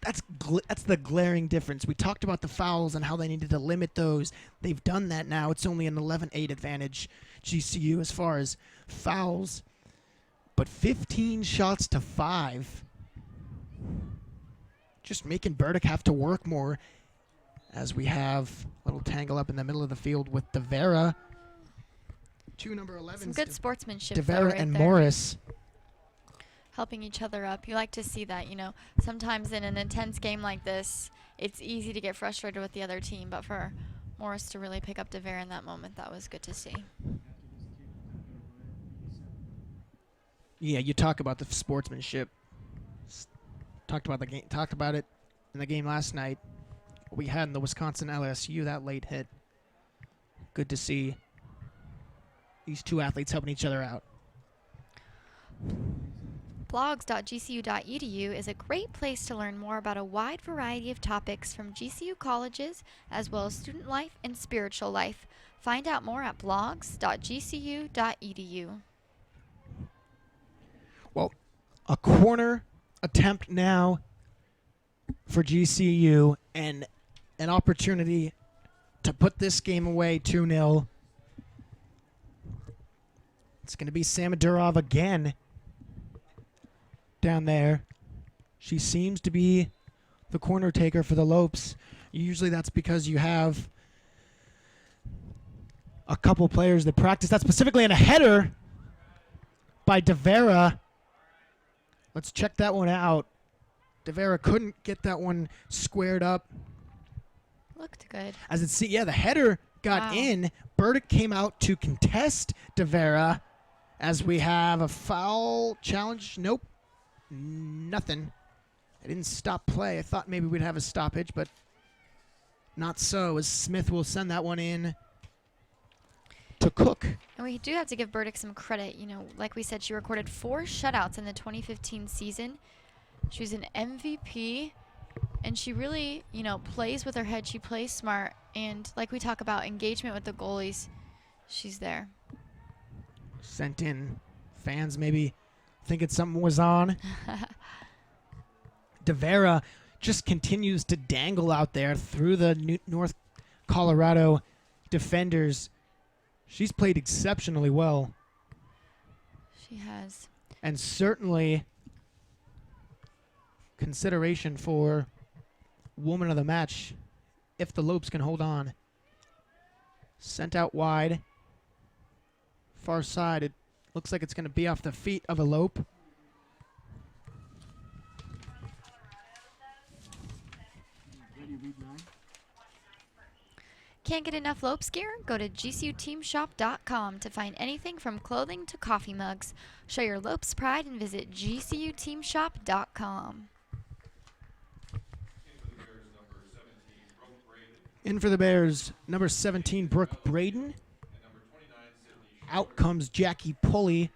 the glaring difference. We talked about the fouls and how they needed to limit those. They've done that now. It's only an 11-8 advantage, GCU, as far as fouls. But 15 shots to 5. Just making Burdick have to work more, as we have a little tangle up in the middle of the field with DeVera. 2 number 11s. Some good sportsmanship. though, DeVera right and there. Morris. Helping each other up. You like to see that, Sometimes in an intense game like this, it's easy to get frustrated with the other team, but for Morris to really pick up DeVera in that moment, that was good to see. Yeah, you talk about the sportsmanship. Talked about it in the game last night. What we had in the Wisconsin LSU, that late hit. Good to see these 2 athletes helping each other out. Blogs.gcu.edu is a great place to learn more about a wide variety of topics from GCU colleges, as well as student life and spiritual life. Find out more at blogs.gcu.edu. Well, a corner attempt now for GCU, and an opportunity to put this game away 2-0. It's going to be Samadurov again down there. She seems to be the corner taker for the Lopes. Usually that's because you have a couple players that practice that specifically, in a header by DeVera. Let's check that one out. DeVera couldn't get that one squared up. Looked good. As it's the header got in. Burdick came out to contest DeVera, as we have a foul challenge. Nope. Nothing. I didn't stop play. I thought maybe we'd have a stoppage, but not so, as Smith will send that one in to Cook. And we do have to give Burdick some credit. Like we said, she recorded 4 shutouts in the 2015 season. She was an MVP, and she really, plays with her head. She plays smart, and like we talk about engagement with the goalies, she's there. Sent in. Fans maybe thinking something was on. DeVera just continues to dangle out there through the North Colorado defenders. She's played exceptionally well. She has. And certainly consideration for woman of the match if the Lopes can hold on. Sent out wide. Far side. It looks like it's going to be off the feet of a Lope. Can't get enough Lopes gear? Go to GCUteamshop.com to find anything from clothing to coffee mugs. Show your Lopes pride and visit GCUteamshop.com. In for the Bears, number 17, Brooke Braden. Out comes Jackie Pulley,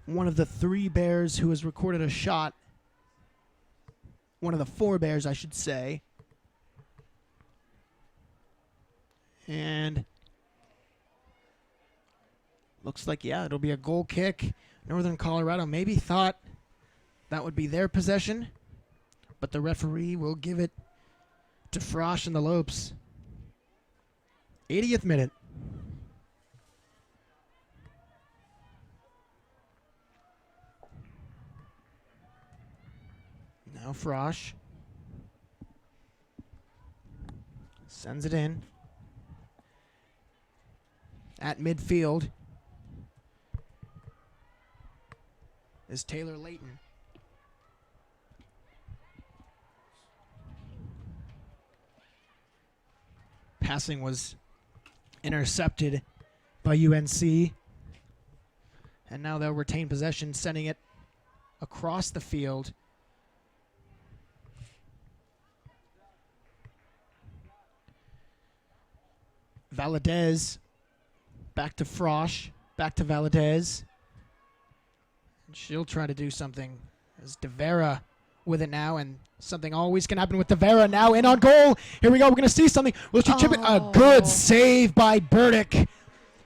one of the 3 Bears who has recorded a shot. One of the 4 Bears, I should say. And looks like, it'll be a goal kick. Northern Colorado maybe thought that would be their possession, but the referee will give it to Frosch and the Lopes. 80th minute. Now Frosch sends it in. At midfield is Taylor Layton. Passing was intercepted by UNC. And now they'll retain possession, sending it across the field. Valadez back to Frosch, back to Valadez. And she'll try to do something. As DeVera with it now, and something always can happen with DeVera now in on goal. Here we go. We're going to see something. Will she chip it? A good save by Burdick. Took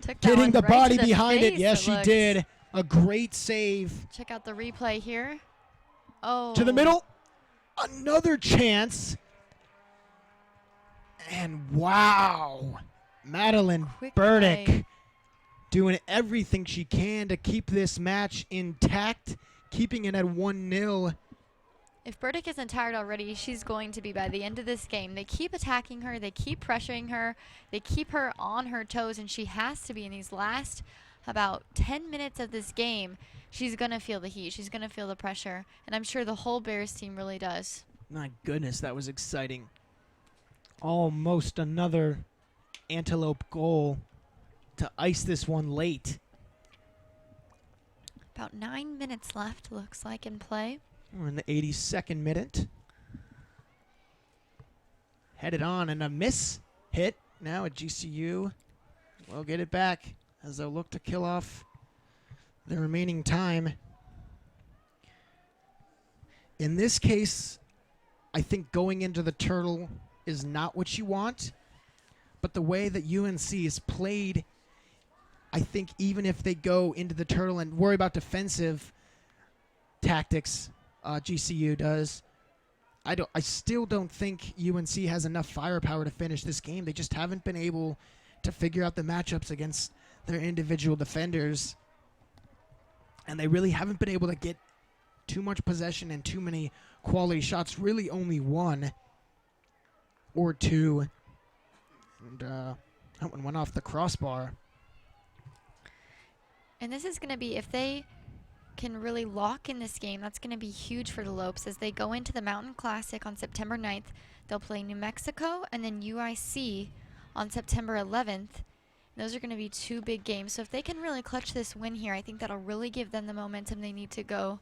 that Getting one the right body to the behind it. face, Yes, she looks. did. A great save. Check out the replay here. Oh. To the middle. Another chance. And wow. Madeline Quick Burdick play. doing everything she can to keep this match intact, keeping it at 1-0. If Burdick isn't tired already, she's going to be by the end of this game. They keep attacking her. They keep pressuring her. They keep her on her toes, and she has to be in these last about 10 minutes of this game. She's going to feel the heat. She's going to feel the pressure, and I'm sure the whole Bears team really does. My goodness, that was exciting. Almost another Antelope goal to ice this one late. About 9 minutes left, looks like, in play. We're in the 82nd minute. Headed on, and a miss hit now at GCU. We'll get it back as they'll look to kill off the remaining time. In this case, I think going into the Turtle is not what you want, but the way that UNC is played, I think even if they go into the Turtle and worry about defensive tactics, GCU does, I still don't think UNC has enough firepower to finish this game. They just haven't been able to figure out the matchups against their individual defenders, and they really haven't been able to get too much possession and too many quality shots. Really only one or two, and that one went off the crossbar. And this is going to be, if they can really lock in this game, that's going to be huge for the Lopes as they go into the Mountain Classic on September 9th. They'll play New Mexico and then UIC on September 11th. Those are going to be two big games. So if they can really clutch this win here, I think that'll really give them the momentum they need to go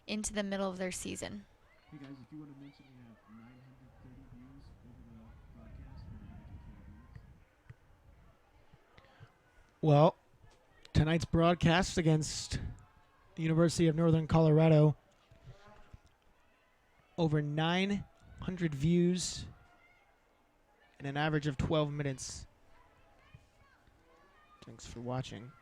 into the middle of their season. Hey guys, if you want to mention, we have 930 views over the broadcast. Well, tonight's broadcast against the University of Northern Colorado, over 900 views in an average of 12 minutes. Thanks for watching.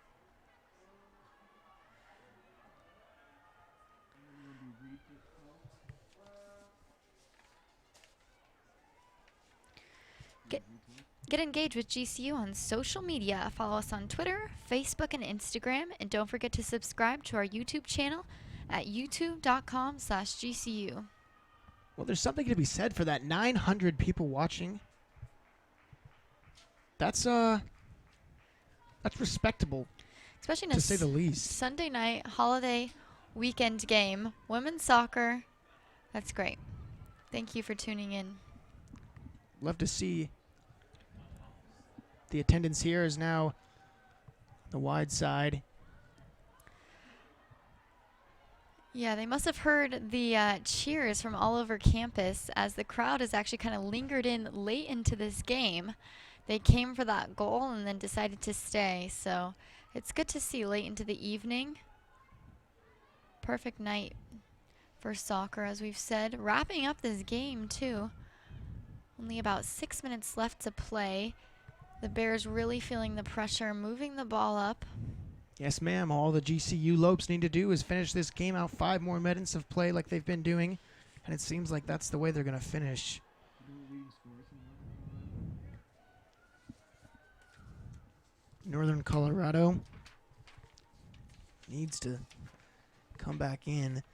Get engaged with GCU on social media. Follow us on Twitter, Facebook, and Instagram. And don't forget to subscribe to our YouTube channel at youtube.com/GCU. Well, there's something to be said for that. 900 people watching. That's respectable, Especially in a to say the least. Sunday night, holiday weekend game. Women's soccer. That's great. Thank you for tuning in. Love to see. The attendance here is now the wide side. Yeah, they must have heard the cheers from all over campus as the crowd has actually kind of lingered in late into this game. They came for that goal and then decided to stay. So it's good to see late into the evening. Perfect night for soccer, as we've said. Wrapping up this game, too. Only about 6 minutes left to play. The Bears really feeling the pressure, moving the ball up. Yes, ma'am. All the GCU Lopes need to do is finish this game out. 5 more minutes of play like they've been doing. And it seems like that's the way they're going to finish. Northern Colorado needs to come back in.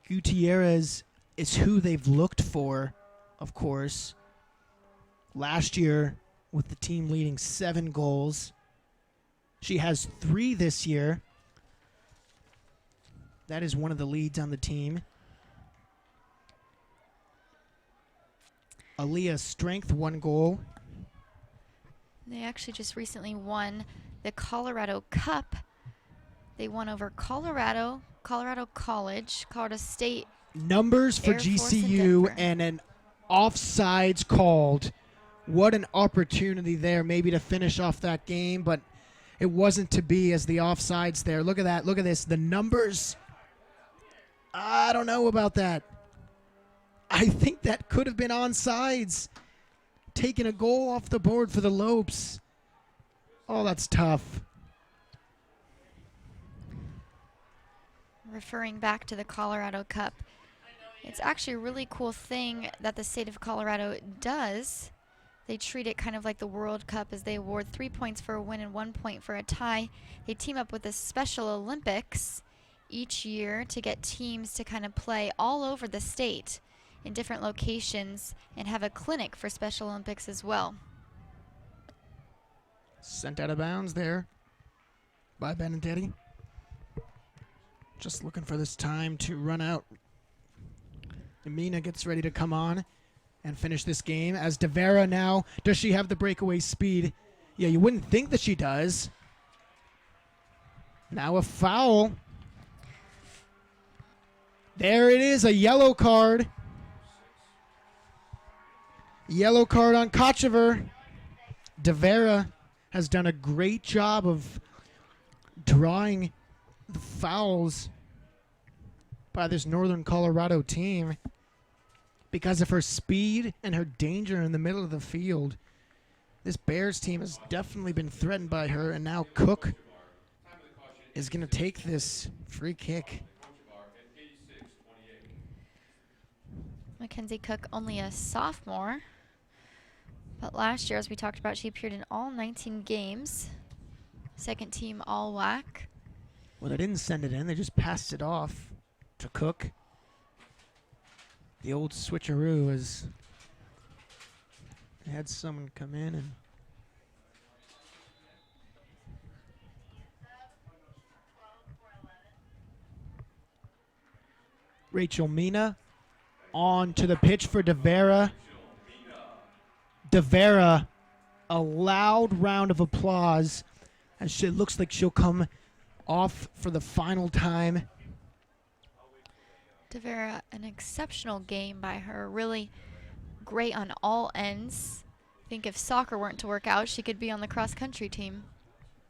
Gutierrez is who they've looked for, of course. Last year, with the team leading 7 goals. She has 3 this year. That is one of the leads on the team. Aaliyah Strength, 1 goal. They actually just recently won the Colorado Cup. They won over Colorado College, Colorado State. Numbers for Air Force in GCU Denver. and an offsides called What an opportunity there maybe to finish off that game, but it wasn't to be as the offsides there. Look at that. Look at this. The numbers. I don't know about that. I think that could have been onside. Taking a goal off the board for the Lopes. Oh, that's tough. Referring back to the Colorado Cup, it's actually a really cool thing that the state of Colorado does. They treat it kind of like the World Cup, as they award 3 points for a win and 1 point for a tie. They team up with the Special Olympics each year to get teams to kind of play all over the state in different locations and have a clinic for Special Olympics as well. Sent out of bounds there by Benedetti. Just looking for this time to run out. Amina gets ready to come on and finish this game as Devera now. Does she have the breakaway speed? Yeah, you wouldn't think that she does. Now a foul. There it is, a yellow card. Yellow card on Kochever. Devera has done a great job of drawing the fouls by this Northern Colorado team because of her speed and her danger in the middle of the field. This Bears team has definitely been threatened by her, and now Cook is going to take this free kick. Mackenzie Cook, only a sophomore, but last year, as we talked about, she appeared in all 19 games. Second team All-WAC. Well, they didn't send it in. They just passed it off to Cook. The old switcheroo is they had someone come in and Rachel Mina on to the pitch for Devera. Devera, a loud round of applause as it looks like she'll come off for the final time. Devera, an exceptional game by her, really great on all ends. I think if soccer weren't to work out, she could be on the cross-country team.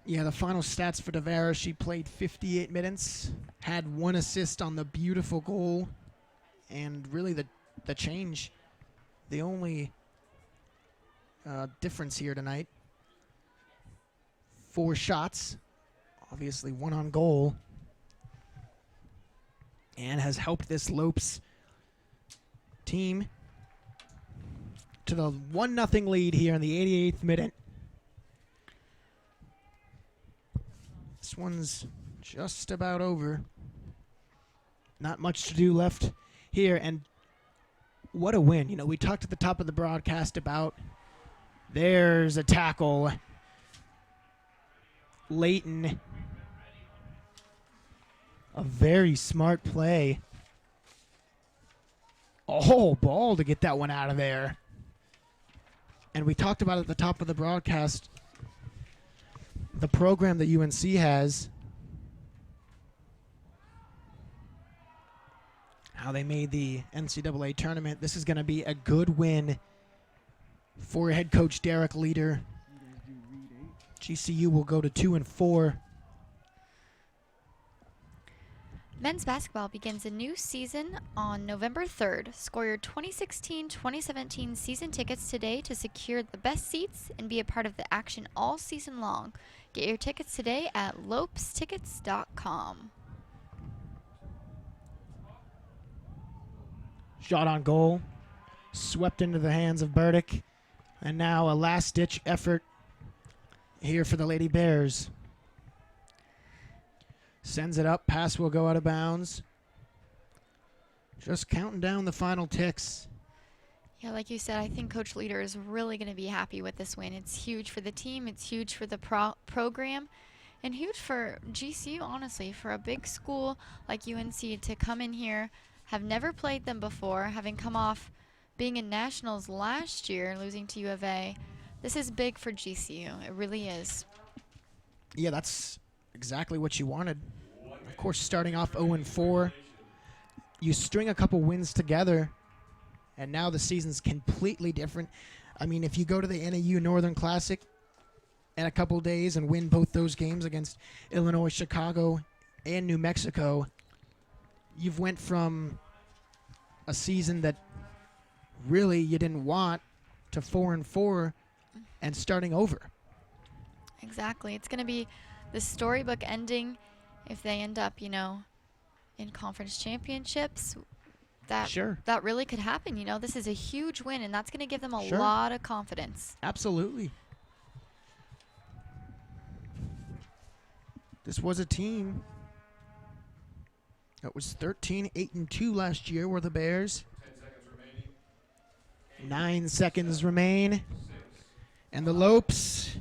Yeah, the final stats for Devera, she played 58 minutes, had 1 assist on the beautiful goal, and really the change, the only difference here tonight. 4 shots, obviously 1 on goal, and has helped this Lopes team to the 1-0 lead here in the 88th minute. This one's just about over. Not much to do left here, and what a win. You know, we talked at the top of the broadcast about there's a tackle. Leighton, a very smart play. Oh, ball to get that one out of there. And we talked about at the top of the broadcast the program that UNC has, how they made the NCAA tournament. This is going to be a good win for head coach Derek Leader. GCU will go to 2-4. Men's basketball begins a new season on November 3rd. Score your 2016-2017 season tickets today to secure the best seats and be a part of the action all season long. Get your tickets today at lopestickets.com. Shot on goal, swept into the hands of Burdick, and now a last-ditch effort here for the Lady Bears. Sends it up, pass will go out of bounds. Just counting down the final ticks. Yeah, like you said, I think Coach Leader is really going to be happy with this win. It's huge for the team, it's huge for the program, and huge for GCU, honestly, for a big school like UNC to come in here, have never played them before, having come off being in nationals last year, losing to U of A. This is big for GCU. It really is. Yeah, that's exactly what you wanted. Of course, starting off 0-4, you string a couple wins together, and now the season's completely different. I mean, if you go to the NAU Northern Classic in a couple days and win both those games against Illinois, Chicago, and New Mexico, you've went from a season that really you didn't want to 4-4 and starting over. Exactly. It's going to be the storybook ending if they end up, in conference championships. That really could happen. This is a huge win, and that's going to give them a lot of confidence. Absolutely. This was a team that was 13-8-2 last year, were the Bears. 9 seconds remain. And the Lopes.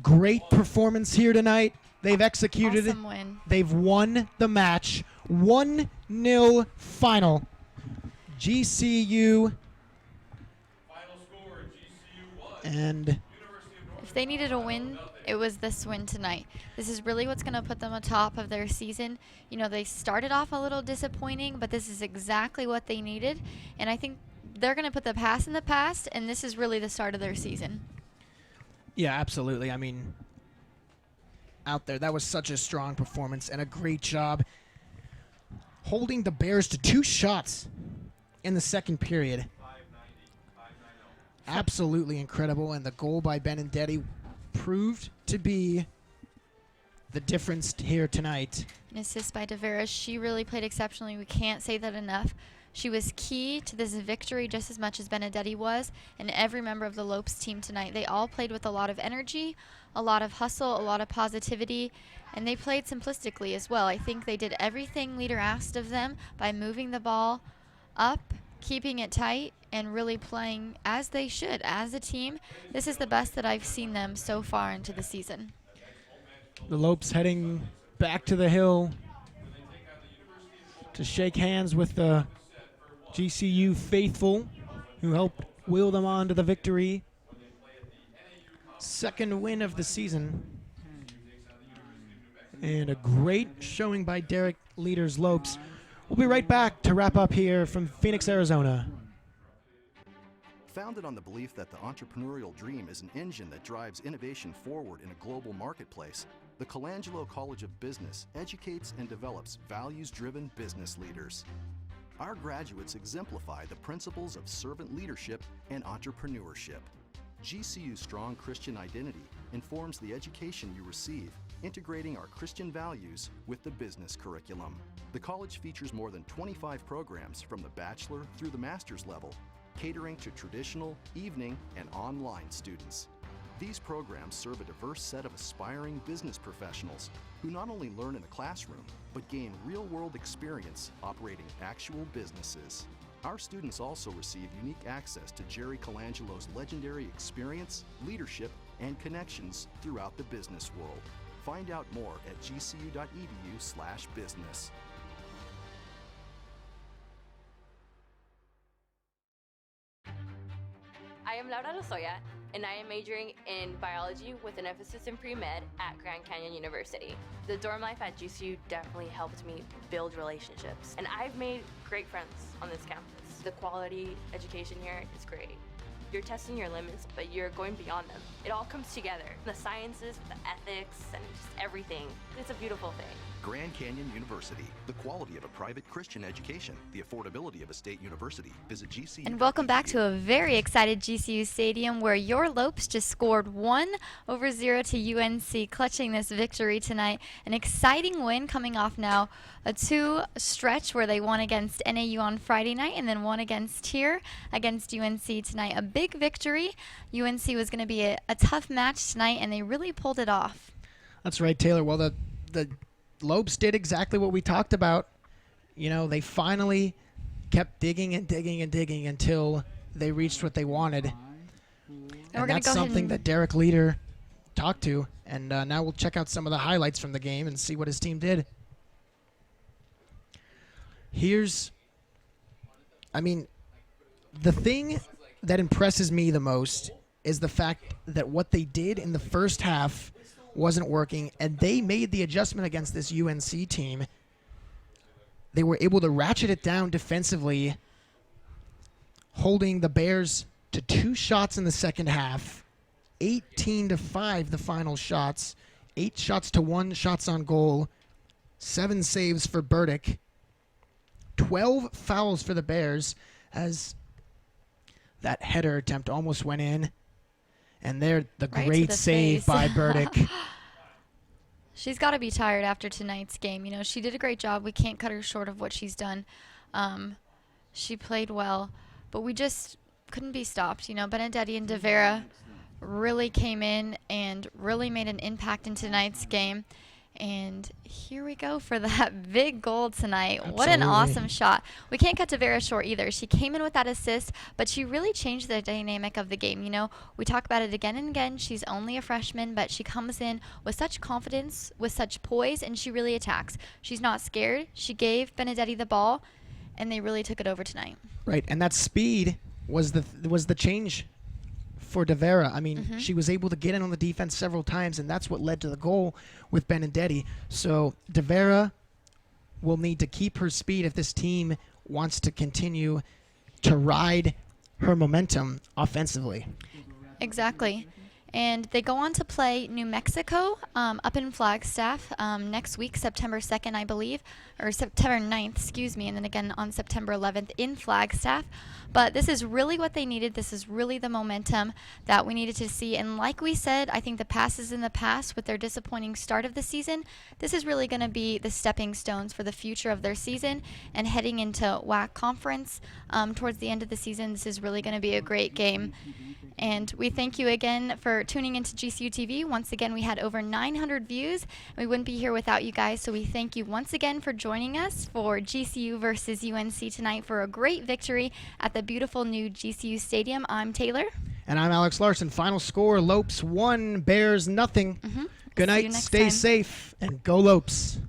Great performance here tonight. They've executed Awesome win. They've won the match. 1-0 final. GCU. Final score, GCU 1. And If they needed a win, it was this win tonight. This is really what's going to put them on top of their season. They started off a little disappointing, but this is exactly what they needed. And I think they're going to put the past in the past, and this is really the start of their season. yeah, absolutely. I mean, out there, that was such a strong performance and a great job holding the Bears to 2 shots in the second period. Absolutely incredible, and the goal by Benedetti proved to be the difference here tonight. An assist by Tavares. She really played exceptionally. We can't say that enough. She was key to this victory just as much as Benedetti was, and every member of the Lopes team tonight. They all played with a lot of energy, a lot of hustle, a lot of positivity, and they played simplistically as well. I think they did everything Leader asked of them by moving the ball up, keeping it tight, and really playing as they should as a team. This is the best that I've seen them so far into the season. The Lopes heading back to the hill to shake hands with the GCU faithful who helped wheel them on to the victory. Second win of the season. And a great showing by Derek Leaders Lopes. We'll be right back to wrap up here from Phoenix, Arizona. Founded on the belief that the entrepreneurial dream is an engine that drives innovation forward in a global marketplace, the Colangelo College of Business educates and develops values-driven business leaders. Our graduates exemplify the principles of servant leadership and entrepreneurship. GCU's strong Christian identity informs the education you receive, integrating our Christian values with the business curriculum. The college features more than 25 programs from the bachelor through the master's level, catering to traditional, evening, and online students. These programs serve a diverse set of aspiring business professionals who not only learn in the classroom, but gain real-world experience operating actual businesses. Our students also receive unique access to Jerry Colangelo's legendary experience, leadership, and connections throughout the business world. Find out more at gcu.edu/business. I am Laura Lozoya, and I am majoring in biology with an emphasis in pre-med at Grand Canyon University. The dorm life at GCU definitely helped me build relationships, and I've made great friends on this campus. The quality education here is great. You're testing your limits, but you're going beyond them. It all comes together. The sciences, the ethics, and just everything. It's a beautiful thing. Grand Canyon University, the quality of a private Christian education, the affordability of a state university. Visit GCU. And welcome back to a very excited GCU Stadium where your Lopes just scored 1-0 to UNC, clutching this victory tonight. An exciting win coming off now a 2 stretch where they won against NAU on Friday night and then won against UNC tonight. A big victory. UNC was going to be a tough match tonight, and they really pulled it off. That's right, Taylor. Well, the Lopes did exactly what we talked about. You know, they finally kept digging and digging and digging until they reached what they wanted. And that's something that Derek Leader talked to. And now we'll check out some of the highlights from the game and see what his team did. The thing that impresses me the most is the fact that what they did in the first half wasn't working, and they made the adjustment against this UNC team. They were able to ratchet it down defensively, holding the Bears to 2 shots in the second half. 18-5 the final shots. 8 shots to 1 shots on goal. 7 saves for Burdick. 12 fouls for the Bears as that header attempt almost went in. And there, the Right to great the save face. by Burdick. She's got to be tired after tonight's game. You know, she did a great job. We can't cut her short of what she's done. She played well, but we just couldn't be stopped. You know, Benedetti and De Vera really came in and really made an impact in tonight's game. And here we go for that big goal tonight. What an Absolutely. awesome shot. We can't cut Tavera short either. She came in with that assist, but she really changed the dynamic of the game. You know, we talk about it again and again. She's only a freshman, but she comes in with such confidence, with such poise, and she really attacks. She's not scared. She gave Benedetti the ball, and they really took it over tonight. Right, and that speed was the change for De Vera. I mean, she was able to get in on the defense several times, and that's what led to the goal with Benedetti. So De Vera will need to keep her speed if this team wants to continue to ride her momentum offensively. Exactly. And they go on to play New Mexico up in Flagstaff next week, September 2nd, I believe, or September 9th, excuse me, and then again on September 11th in Flagstaff. But this is really what they needed. This is really the momentum that we needed to see. And like we said, I think the past is in the past with their disappointing start of the season. This is really going to be the stepping stones for the future of their season and heading into WAC conference towards the end of the season. This is really going to be a great game. And we thank you again for tuning into GCU TV. Once again, we had over 900 views. We wouldn't be here without you guys, so we thank you once again for joining us for GCU versus UNC tonight for a great victory at the beautiful new GCU Stadium. I'm Taylor. And I'm Alex Larson. Final score, Lopes 1, Bears nothing. Good See you night, next stay time. safe, and go Lopes.